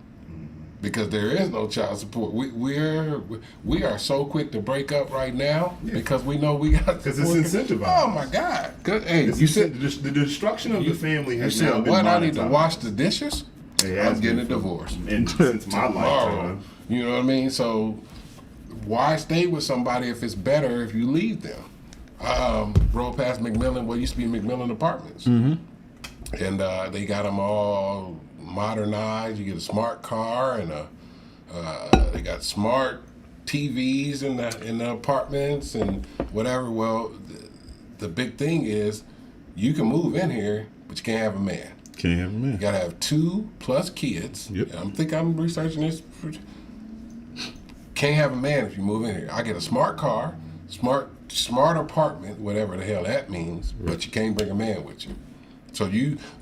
because there is no child support. We are so quick to break up right now because we know we got Because it's incentivized. Oh my God! Hey, You said the destruction of the family you has now said been what? I need to monetized. wash the dishes. It has I'm getting a been divorce. And since my Tomorrow. lifetime. You know what I mean? So why stay with somebody if it's better if you leave them? Rolled past McMillan, what used to be McMillan Apartments. And they got them all modernized. You get a smart car and they got smart TVs in the apartments and whatever. Well, the big thing is you can move in here, but you can't have a man. Can't have a man. You gotta have 2+ kids. Yep. I'm researching this. Can't have a man if you move in here. I get a smart car, smart apartment, whatever the hell that means, but you can't bring a man with you. So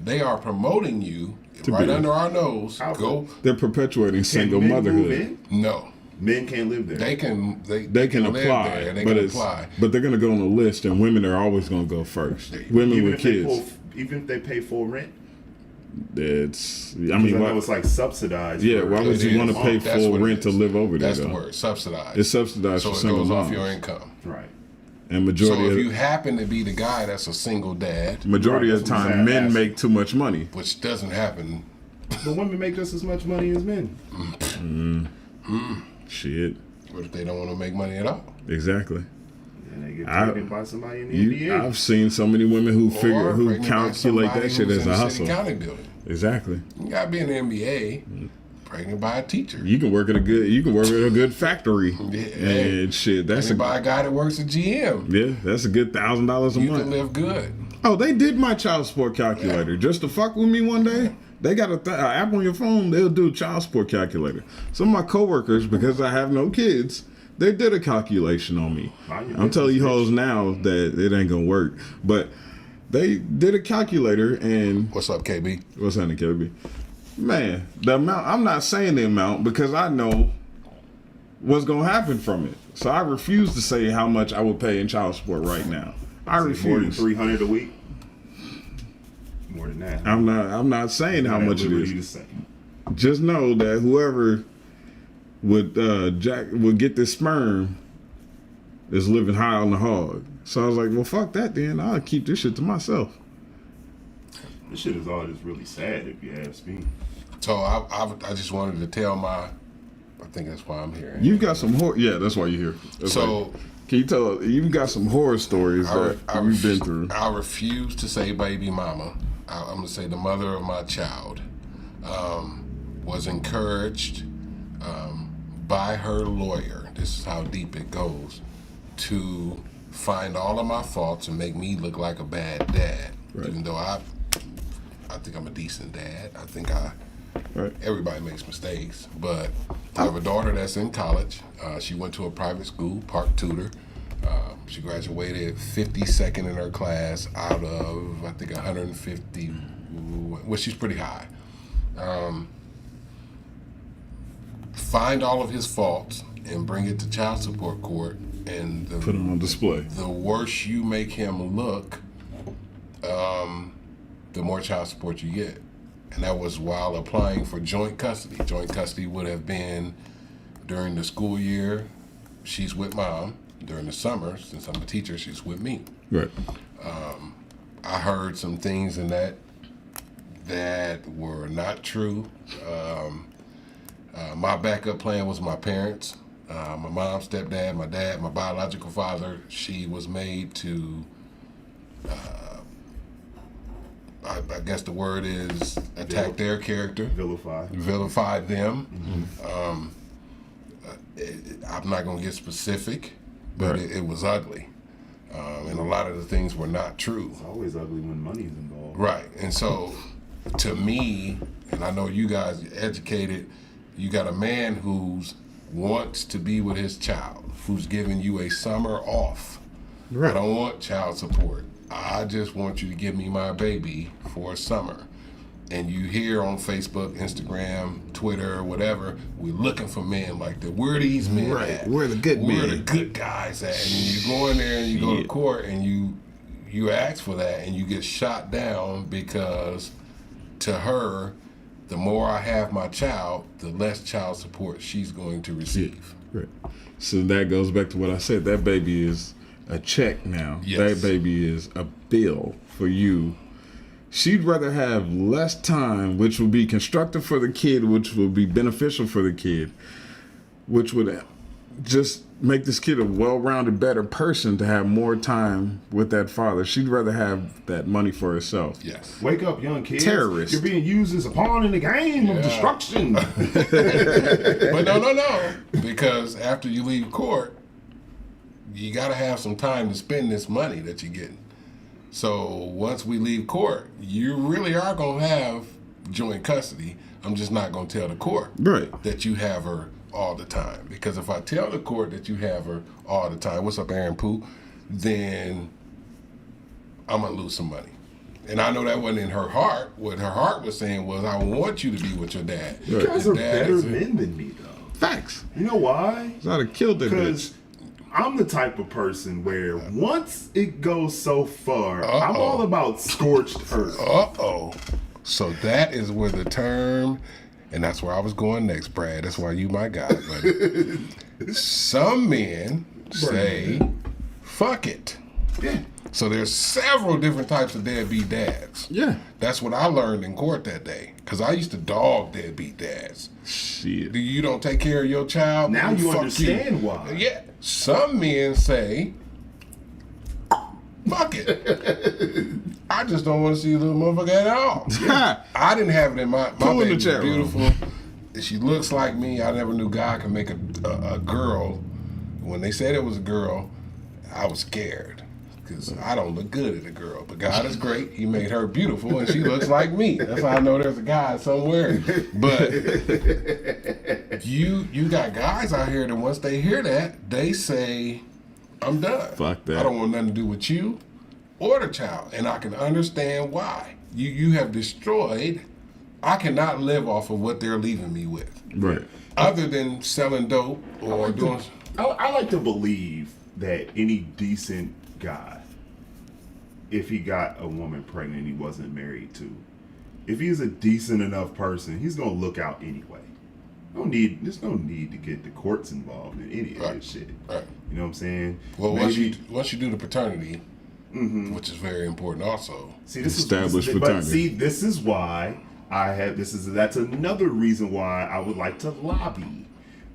they are promoting you right be- under our nose. How Go They're perpetuating single men move motherhood. in? no. Men can't live there. They can They can live apply, there. They but can it's apply. but they're gonna go on a list, and women are always gonna go first. Women even with if they kids. even if they pay full rent. It's. I mean, I know why, it's like subsidized. yeah. for- Why would It you is. want to pay That's full what it rent to is. live over there? That's the though? word, subsidized. It's subsidized so for it single goes off moms. your income. Right. And majority So if of you happen to be the guy that's a single dad, majority Right, of the that's what time, I'm men asking. make too much money. which doesn't happen. The women make just as much money as men. Shit. What if they don't want to make money at all? Exactly. And they get I- pregnant by somebody in the NBA. I've seen so many women who Or who pregnant by calculate somebody that shit who's as in a the city hustle. county building. Exactly. You gotta be in the NBA, pregnant by a teacher. You can work at a good factory. Yeah. And shit, that's Pregnant by a guy that works at GM. that's a good $1,000 a You month. can live good. Oh, they did my child support calculator just to fuck with me one day. They got an app on your phone. They'll do child support calculator. Some of my coworkers, because I have no kids, they did a calculation on me. Mind your I'm telling you business, hoes now that it ain't gonna work. But they did a calculator, and What's up, KB? what's happening, KB? Man, the amount. I'm not saying the amount because I know what's gonna happen from it. So I refuse to say how much I would pay in child support right now. I More than refuse. 300 a week. More than that. I'm not saying how Not at much it liberty is. to say. Just know that whoever would get this sperm is living high on the hog. So I was like, well, fuck that then. I'll keep this shit to myself. This shit is all just really sad if you ask me. So I just wanted to tell I think that's why I'm here. You've got some horror. Yeah, that's why you're here. That's So why. Can you tell? You've got some horror stories that you've been through. I refuse to say baby mama. I'm gonna say the mother of my child was encouraged by her lawyer. This is how deep it goes, to find all of my faults and make me look like a bad dad. Right. Even though I think I'm a decent dad. I think Right. everybody makes mistakes, but I have a daughter that's in college. She went to a private school, Park Tudor. She graduated 52nd in her class out of, I think, 150. Well, she's pretty high. Find all of his faults and bring it to child support court, and Put them on display. the worse you make him look, the more child support you get. And that was while applying for joint custody. Joint custody would have been during the school year, she's with mom. During the summer, since I'm a teacher, she's with me. Right. I heard some things in that were not true. My backup plan was my parents, my mom, stepdad, my dad, my biological father. She was made to, I guess the word is attack their character, vilify them. I'm not going to get specific, but Right. it was ugly. And a lot of the things were not true. It's always ugly when money's involved. Right. And so, to me, and I know you guys are educated, you got a man who's wants to be with his child, who's giving you a summer off. Right. I don't want child support. I just want you to give me my baby for a summer. And you hear on Facebook, Instagram, Twitter, whatever, we're looking for men like that. Where are these men Right. at? Where are the good Where are men? the good guys at? And you go in there and you go to Shit. court and you ask for that and you get shot down because to her, the more I have my child, the less child support she's going to receive. Right. So that goes back to what I said. That baby is a check now. Yes. That baby is a bill for you. She'd rather have less time, which would be constructive for the kid, which would be beneficial for the kid, which would just make this kid a well-rounded, better person to have more time with that father. She'd rather have that money for herself. Yes. Wake up, young kids. Terrorist. You're being used as a pawn in the game of destruction. But no. Because after you leave court, you got to have some time to spend this money that you're getting. So once we leave court, you really are going to have joint custody. I'm just not going to tell the court Right. that you have her all the time. Because if I tell the court that you have her all the time, what's up, Aaron Pooh, then I'm going to lose some money. And I know that wasn't in her heart. What her heart was saying was, I want you to be with your dad. Right. You guys Your are dad better is men than me, though. Facts. You know why? I'd have killed that bitch. Because I'm the type of person where once it goes so far, I'm all about scorched earth. Uh-oh. So that is where the term, and that's where I was going next, Brad. That's why you my guy, buddy. Some men say, fuck it. Yeah. So there's several different types of deadbeat dads. Yeah. That's what I learned in court that day. Because I used to dog deadbeat dads. Shit. You don't take care of your child? Now then you fuck understand why. Yeah. Some men say, fuck it. I just don't want to see a little motherfucker at all. I didn't have it in my Pull in the baby was chat room. beautiful. She looks like me. I never knew God could make a girl. When they said it was a girl, I was scared. Because I don't look good at a girl. But God is great. He made her beautiful and she looks like me. That's how I know there's a guy somewhere. But you got guys out here that once they hear that, they say, I'm done. Fuck that. I don't want nothing to do with you or the child. And I can understand why. You have destroyed. I cannot live off of what they're leaving me with. Right. Other than selling dope or doing... I like to believe that any decent guy if he got a woman pregnant he wasn't married to. If he's a decent enough person, he's gonna look out anyway. There's no need to get the courts involved in any of this shit. Right. You know what I'm saying? Well, once you do the paternity, which is very important also. See, Established but paternity. see, this is why that's another reason why I would like to lobby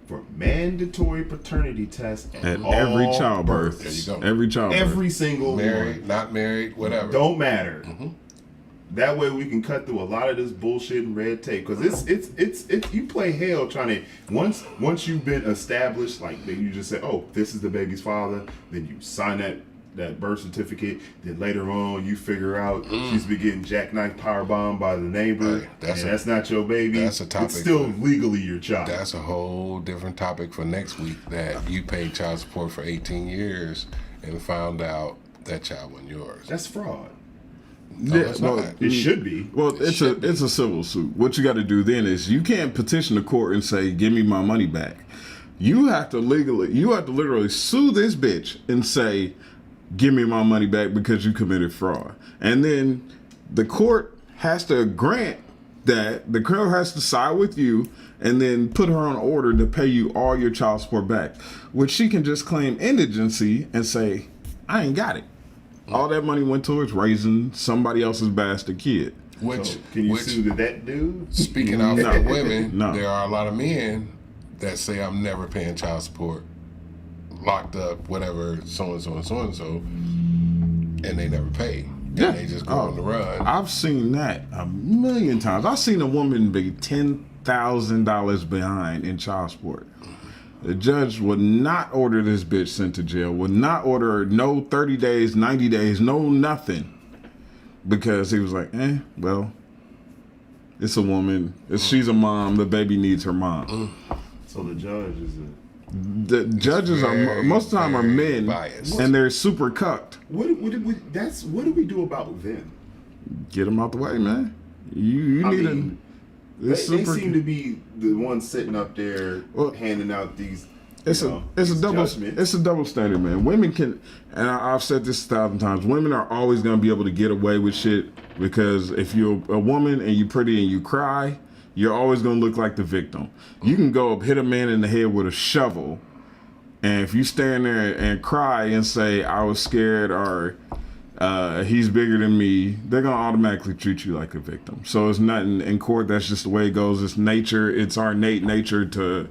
for mandatory paternity tests At all every childbirth. There you go. Every childbirth. Every single Married, one. not married, whatever. Don't matter. That way we can cut through a lot of this bullshit and red tape. Because it's you play hell trying to once you've been established, like then you just say, oh, this is the baby's father. Then you sign that birth certificate. Then later on you figure out she's been getting jackknife powerbombed by the neighbor. Hey, that's not your baby. that's a topic It's still for- legally your child. That's a whole different topic for next week. That you paid child support for 18 years and found out that child wasn't yours. That's fraud. No, Yeah, it's well, not. It should be. Well, it's a civil suit. What you got to do then is you can't petition the court and say, "Give me my money back." You have to literally sue this bitch and say, "Give me my money back because you committed fraud." And then the court has to grant that. The court has to side with you and then put her on order to pay you all your child support back, which she can just claim indigency and say, "I ain't got it." All that money went towards raising somebody else's bastard kid. Which, So, can you which sue that dude? speaking out No. for women, No. there are a lot of men that say I'm never paying child support, locked up, whatever, so and so and so and so, and they never pay. Yeah. And they just go on the run. I've seen that a million times. I've seen a woman be $10,000 behind in child support. The judge would not order this bitch sent to jail, would not order no 30 days, 90 days, no nothing. Because he was like, well, it's a woman. She's a mom. The baby needs her mom. So the judge is The judges are, very, most of the time, are very men. biased. And they're super cucked. what do we do about them? Get them out the way, man. You I need mean, a... They seem to be the ones sitting up there Well, handing out these. It's you a know, it's a these double judgments. it's a double standard, man. Women can, and I've said this 1,000 times. Women are always gonna be able to get away with shit because if you're a woman and you're pretty and you cry, you're always gonna look like the victim. You can go up, hit a man in the head with a shovel, and if you stand there and cry and say I was scared or he's bigger than me, they're gonna automatically treat you like a victim. So it's not in court. That's just the way it goes. It's nature. It's our innate nature to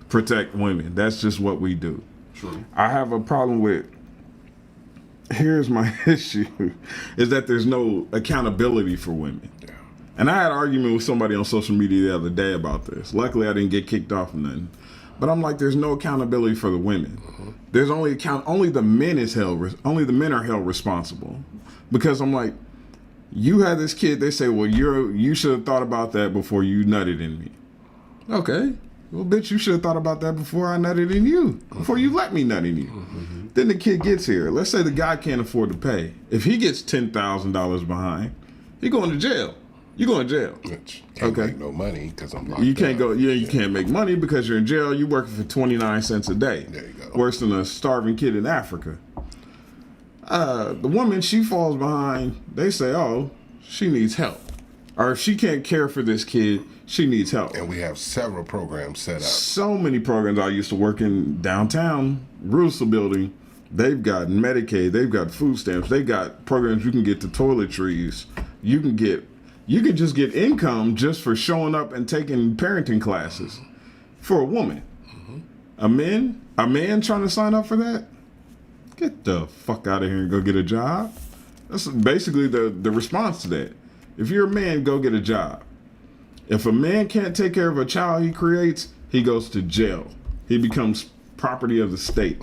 protect women. That's just what we do. True. I have a problem with. Here's my issue: is that there's no accountability for women. Yeah. And I had an argument with somebody on social media the other day about this. Luckily, I didn't get kicked off or nothing. But I'm like, there's no accountability for the women. There's only the men only the men are held responsible. Because I'm like, you had this kid. They say, well, you should have thought about that before you nutted in me. Okay, well, bitch, you should have thought about that before I nutted in you. Before you let me nut in you. Then the kid gets here. Let's say the guy can't afford to pay. If he gets $10,000 behind, he going to jail. You going to jail. Which can't Okay. make no money because I'm locked You can't up. go. Yeah, you can't make money because you're in jail. You're working for 29 cents a day. There you go. Worse than a starving kid in Africa. The woman, she falls behind. They say, oh, she needs help, or if she can't care for this kid, she needs help. And we have several programs set up. So many programs. I used to work in downtown Russell Building. They've got Medicaid. They've got food stamps. They got programs you can get to toiletries. You can just get income just for showing up and taking parenting classes for a woman. A man trying to sign up for that? Get the fuck out of here and go get a job. That's basically the response to that. If you're a man, go get a job. If a man can't take care of a child he creates, he goes to jail. He becomes property of the state.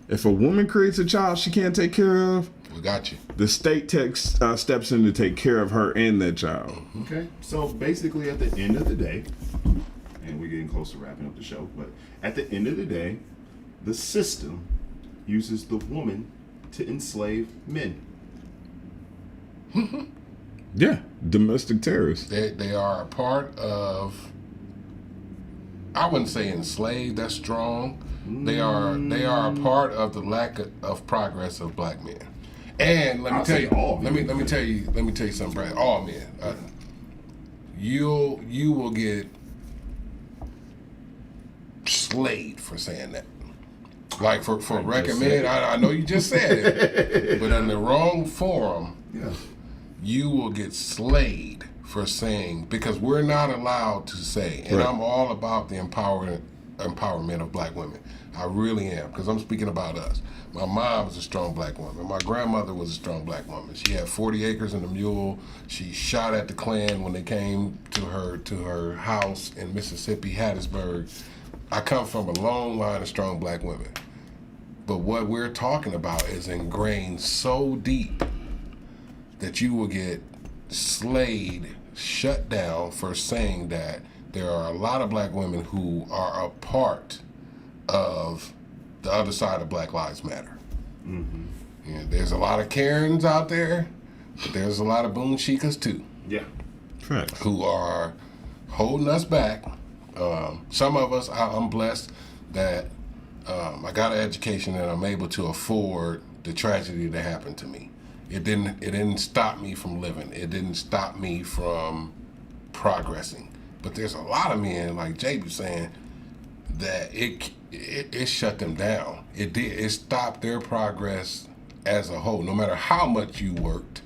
If a woman creates a child she can't take care of, We got you. the state steps in to take care of her and that child. Okay. So basically, at the end of the day, and we're getting close to wrapping up the show, but at the end of the day, the system uses the woman to enslave men. Yeah, domestic terrorists. They are a part of. I wouldn't say enslaved. That's strong. They are a part of the lack of progress of black men, And let me I'll tell say you, all let me men. tell you something, Brad. All men, you will get slayed for saying that. Like for recommend, I know you just said it, but in the wrong forum, Yeah. you will get slayed for saying, because we're not allowed to say, and Right. I'm all about the empowerment of black women. I really am, because I'm speaking about us. My mom was a strong black woman. My grandmother was a strong black woman. She had 40 acres and a mule. She shot at the Klan when they came to her house in Mississippi, Hattiesburg. I come from a long line of strong black women. But what we're talking about is ingrained so deep that you will get slayed, shut down for saying that there are a lot of black women who are a part of the other side of Black Lives Matter. Mm-hmm. And there's a lot of Karens out there, but there's a lot of Boon Shikas too, Yeah. Facts. who are holding us back. Some of us, I'm blessed that I got an education and I'm able to afford the tragedy that happened to me. It didn't stop me from living. It didn't stop me from progressing. But there's a lot of men, like Jay was saying, that it shut them down. It stopped their progress as a whole. No matter how much you worked,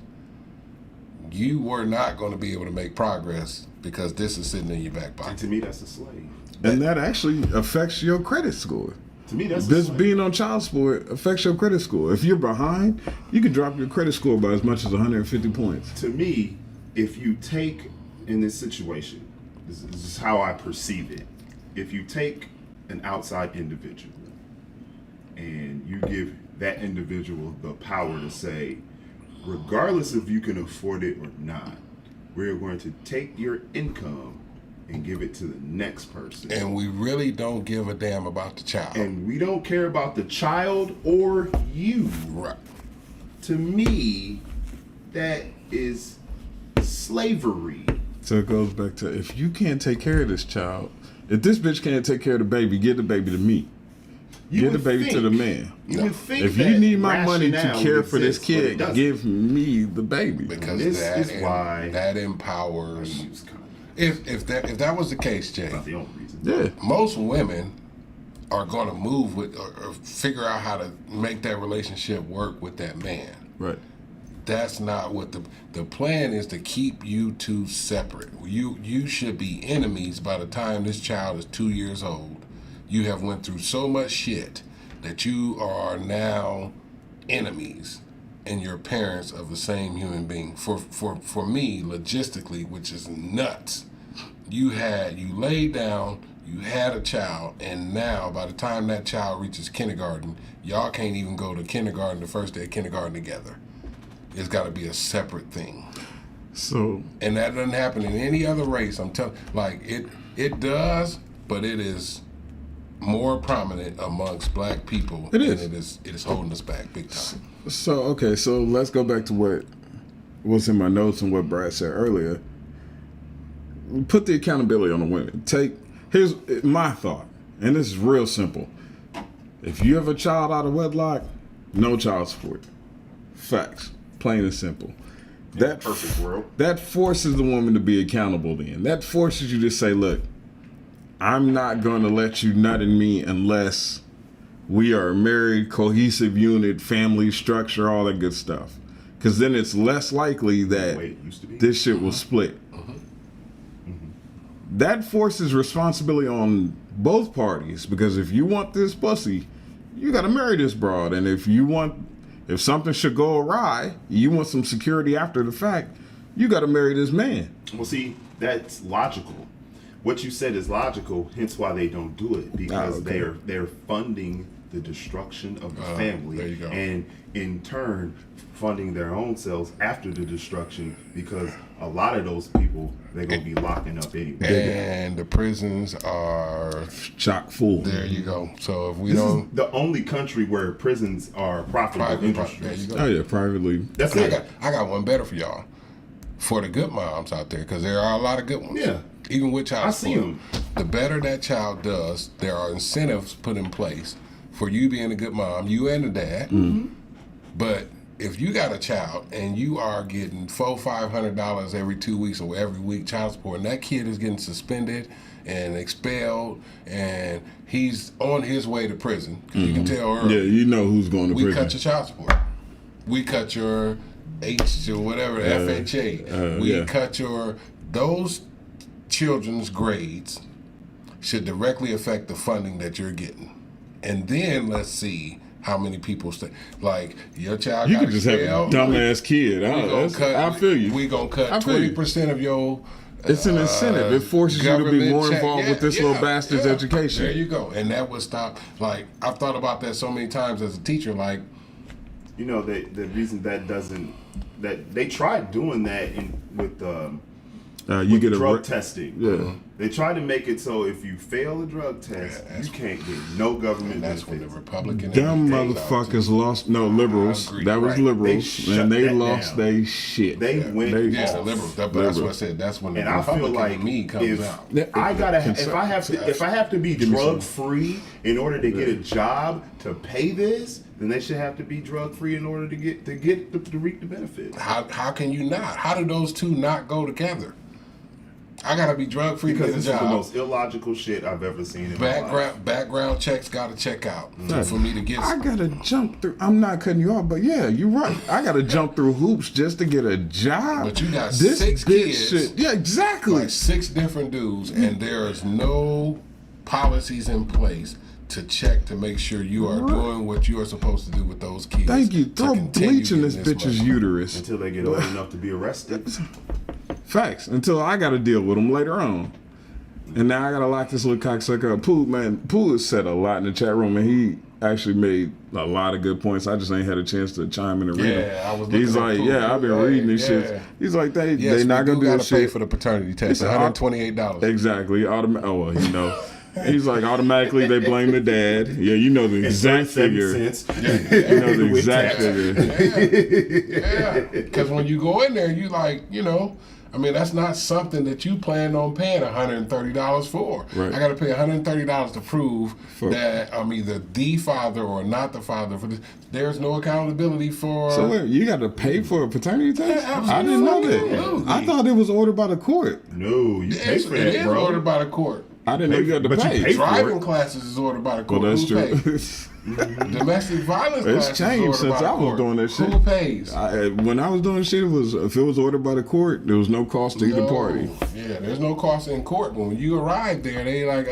you were not going to be able to make progress because this is sitting in your back And pocket. to me, that's a slave. And that actually affects your credit score. To me, that's a This slave. being on child support affects your credit score. If you're behind, you can drop your credit score by as much as 150 points. To me, if you take in this situation, this is how I perceive it. If you take an outside individual and you give that individual the power to say, regardless if you can afford it or not, we're going to take your income and give it to the next person. And we really don't give a damn about the child. And we don't care about the child or you. Right. To me, that is slavery. So it goes back to, if you can't take care of this child, if this bitch can't take care of the baby, give the baby to me. You Give the would baby to think- the man. You would think If you that need my money to rationale care would for this exist, but it kid, doesn't. give me the baby. Because This that is why that empowers. Use condom. If that was the case, Jay, Not the only reason. Yeah. most women are going to move with or figure out how to make that relationship work with that man. Right. That's not what the plan is, to keep you two separate. You should be enemies by the time this child is 2 years old. You have went through so much shit that you are now enemies and your parents of the same human being. For me, logistically, which is nuts, you laid down, you had a child, and now by the time that child reaches kindergarten, y'all can't even go to kindergarten the first day of kindergarten together. It's got to be a separate thing. So And that doesn't happen in any other race. I'm telling, like it does, but it is more prominent amongst black people. It is. And it is holding us back big time. So let's go back to what was in my notes and what Brad said earlier. Put the accountability on the women. Here's my thought, and this is real simple. If you have a child out of wedlock, no child support. Facts. Plain and simple. That perfect world. That forces the woman to be accountable then. That forces you to say, look, I'm not going to let you nut in me unless we are a married, cohesive unit, family structure, all that good stuff. Because then it's less likely that way it used to be. this shit will split. That forces responsibility on both parties, because if you want this pussy, you got to marry this broad. And if something should go awry, you want some security after the fact, you got to marry this man. Well, see, that's logical. What you said is logical, hence why they don't do it, because okay. they're funding the destruction of the family, there you go. and in turn funding their own selves after the destruction, because a lot of those people they're gonna be locking up anyway. And the prisons are, Chock full. there you go. So if we This don't, is the only country where prisons are profitable there industries. you Oh go. yeah, privately. That's I it. got one better for y'all. For the good moms out there, because there are a lot of good ones. Yeah. Even with child I see support. 'em. The better that child does, there are incentives put in place for you being a good mom, you and the dad. But if you got a child and you are getting $400-500 every 2 weeks or every week child support, and that kid is getting suspended and expelled, and he's on his way to prison, because you can tell early. Yeah, you know who's going to We prison. cut your child support. We cut your H or whatever, FHA. We cut those children's grades should directly affect the funding that you're getting. And then let's see how many people stay. Like, your child You got could just have a expelled, dumbass kid. I feel you. we going to cut I feel you. 20% of your It's an incentive. It forces you to be government more check. involved with this little bastard's education. There you go. And that would stop. Like, I've thought about that so many times as a teacher. Like, You know, the reason that they tried doing that with You get a drug testing. Yeah. They tried to make it so if you fail a drug test, you can't get no government that's when the benefits. Republican Dumb and the motherfuckers lost. No, liberals. agree. That was Right. liberals, They and they shut that lost down. they shit. They went Yeah, the off. liberals. But that's what I said. That's when the And I feel Republican like in me comes if out. I gotta, if I have to be drug free in order to get a job to pay this, then they should have to be drug free in order to reap the benefits. How can you not? How do those two not go together? I gotta be drug free to Because get a this is the job. most illogical shit I've ever seen in my life. Background checks gotta check out for me to get. I gotta jump through. I'm not cutting you off, but yeah, you're right. I gotta jump through hoops just to get a job. But you got this 6 bitch kids. shit. Yeah, exactly. like 6 different dudes, and there is no policies in place to check to make sure you are doing what you are supposed to do with those kids. Thank you. to Throw continue bleach in this getting bitch's money. uterus. Until they get old enough to be arrested. Facts. Until I got to deal with them later on. And now I got to lock this little cocksucker up. Pooh has said a lot in the chat room, and he actually made a lot of good points. I just ain't had a chance to chime in and read them. I was. He's looking like, at Pooh. I've been reading this Yeah. shit. He's like, they Yes, not going to do gotta this pay shit. for the paternity test. said, $128. Exactly. Oh, well, you know. He's like, automatically they blame the dad. Yeah, you know the exact figure. You know the With exact tax. figure. Yeah, because when you go in there, you like, I mean, that's not something that you plan on paying $130 for. Right. I got to pay $130 to prove that I'm either the father or not the father for this. There's no accountability for. So wait, you got to pay for a paternity test? Yeah, I didn't know that. absolutely. I thought it was ordered by the court. No, you pay for it that, is bro. ordered by the court. I didn't know you had to But you pay. pay for Driving it. classes is ordered by the court. Well, that's Who true. pays? Domestic violence It's classes changed is ordered since by the I was court. doing that shit. Who pays? When I was doing shit, if it was ordered by the court, there was no cost to either No. party. Yeah, there's no cost in court. When you arrive there, they like,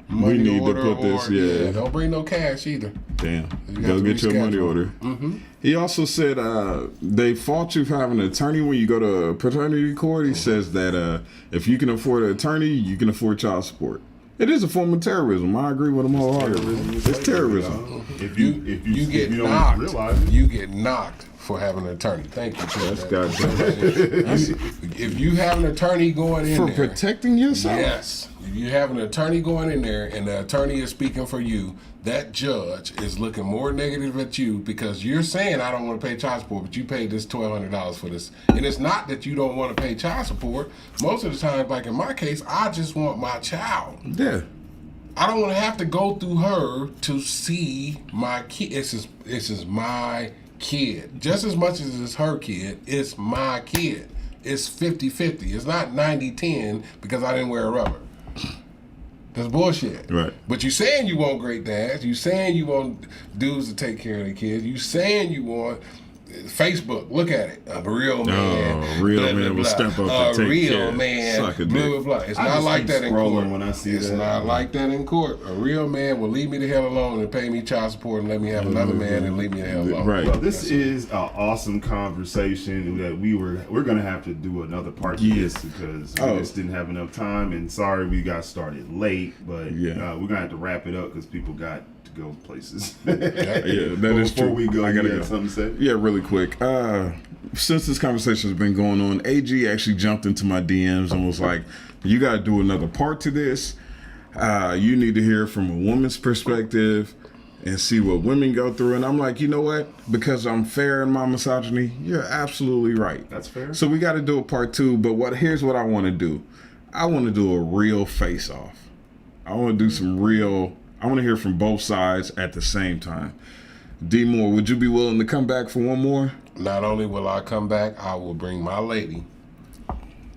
We money need to order put this, or- yeah. Don't bring no cash either. Damn. You Go got to get your money reschedule. order. He also said they fault you for having an attorney when you go to paternity court. He says that if you can afford an attorney, you can afford child support. It is a form of terrorism. I agree with him wholeheartedly. It's terrorism. If You you get don't knocked. realize it. You get knocked for having an attorney. Thank you. That's Chad. goddamn. If you have an attorney going in For there, protecting yourself? yes. If you have an attorney going in there and the attorney is speaking for you, that judge is looking more negative at you because you're saying, I don't want to pay child support, but you paid this $1,200 for this. And it's not that you don't want to pay child support. Most of the time, like in my case, I just want my child. Yeah. I don't want to have to go through her to see my kid. This is my kid. Just as much as it's her kid, it's my kid. It's 50-50. It's not 90-10 because I didn't wear a rubber. That's bullshit. Right. But you saying you want great dads. You saying you want dudes to take care of their kids. You saying you want Facebook. Look at it. A real man. real blah, man blah, will blah. step up and A take real care. man. Suck a Blah, dick. blah, blah. It's I not just like keep that in scrolling court. when I see it's that. not like that in court. A real man will leave me the hell alone and pay me child support and let me have another man and leave me the hell alone. Right. Well, this is an awesome conversation that we're gonna have to do another part to this because we just didn't have enough time. And sorry we got started late, but Yeah. we're gonna have to wrap it up because people got to go places. Yeah, that is Before true. we go, I you gotta got go. something to say? Yeah, really quick. Since this conversation has been going on, AG actually jumped into my DMs and was like, you got to do another part to this. You need to hear from a woman's perspective and see what women go through. And I'm like, you know what? Because I'm fair in my misogyny, you're absolutely right. That's fair. So we got to do a part 2. But here's what I want to do. I want to do a real face-off. I want to do some real. I want to hear from both sides at the same time. D Moore, would you be willing to come back for one more? Not only will I come back, I will bring my lady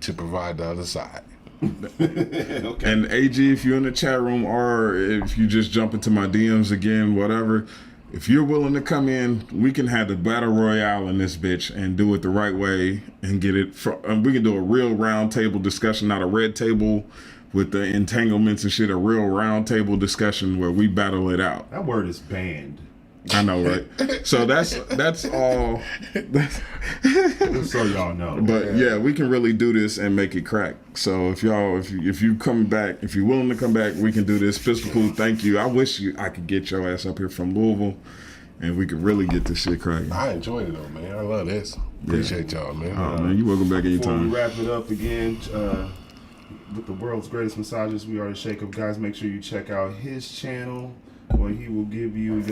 to provide the other side. Okay. And AG, if you're in the chat room or if you just jump into my DMs again, whatever, if you're willing to come in, we can have the battle royale in this bitch and do it the right way and get it. We can do a real round table discussion, not a red table with the entanglements and shit. A real round table discussion where we battle it out. That word is banned. I know, right? So that's all. Just so y'all know. But yeah, we can really do this and make it crack. So if you come back, if you're willing to come back, we can do this. Pistol Pool, thank you. I wish I could get your ass up here from Louisville, and we could really get this shit cracking. I enjoyed it though, man. I love this. Appreciate y'all, man. Oh man, you welcome back Before we anytime. wrap it up again, with the world's greatest massages, we are the Shake Up Guys. Make sure you check out his channel where he will give you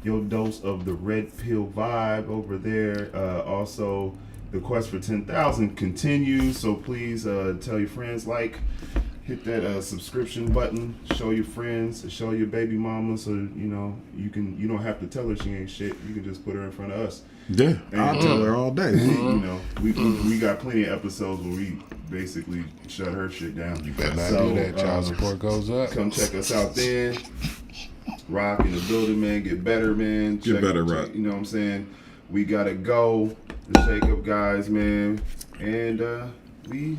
your dose of the red pill vibe over there. Also, the quest for 10,000 continues, so please tell your friends, hit that subscription button, show your friends, show your baby mama, so you don't have to tell her she ain't shit. You can just put her in front of us. Yeah, I'll tell her all day. We got plenty of episodes where we basically shut her shit down. You better not do that. Child support goes up. Come check us out then. Rock in the building, man. Get better, man. Get better, Rock. You know what I'm saying? We gotta go. The Shake Up Guys, man. And we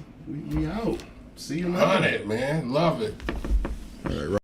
out. See you later. Love it, man. Love it. All right,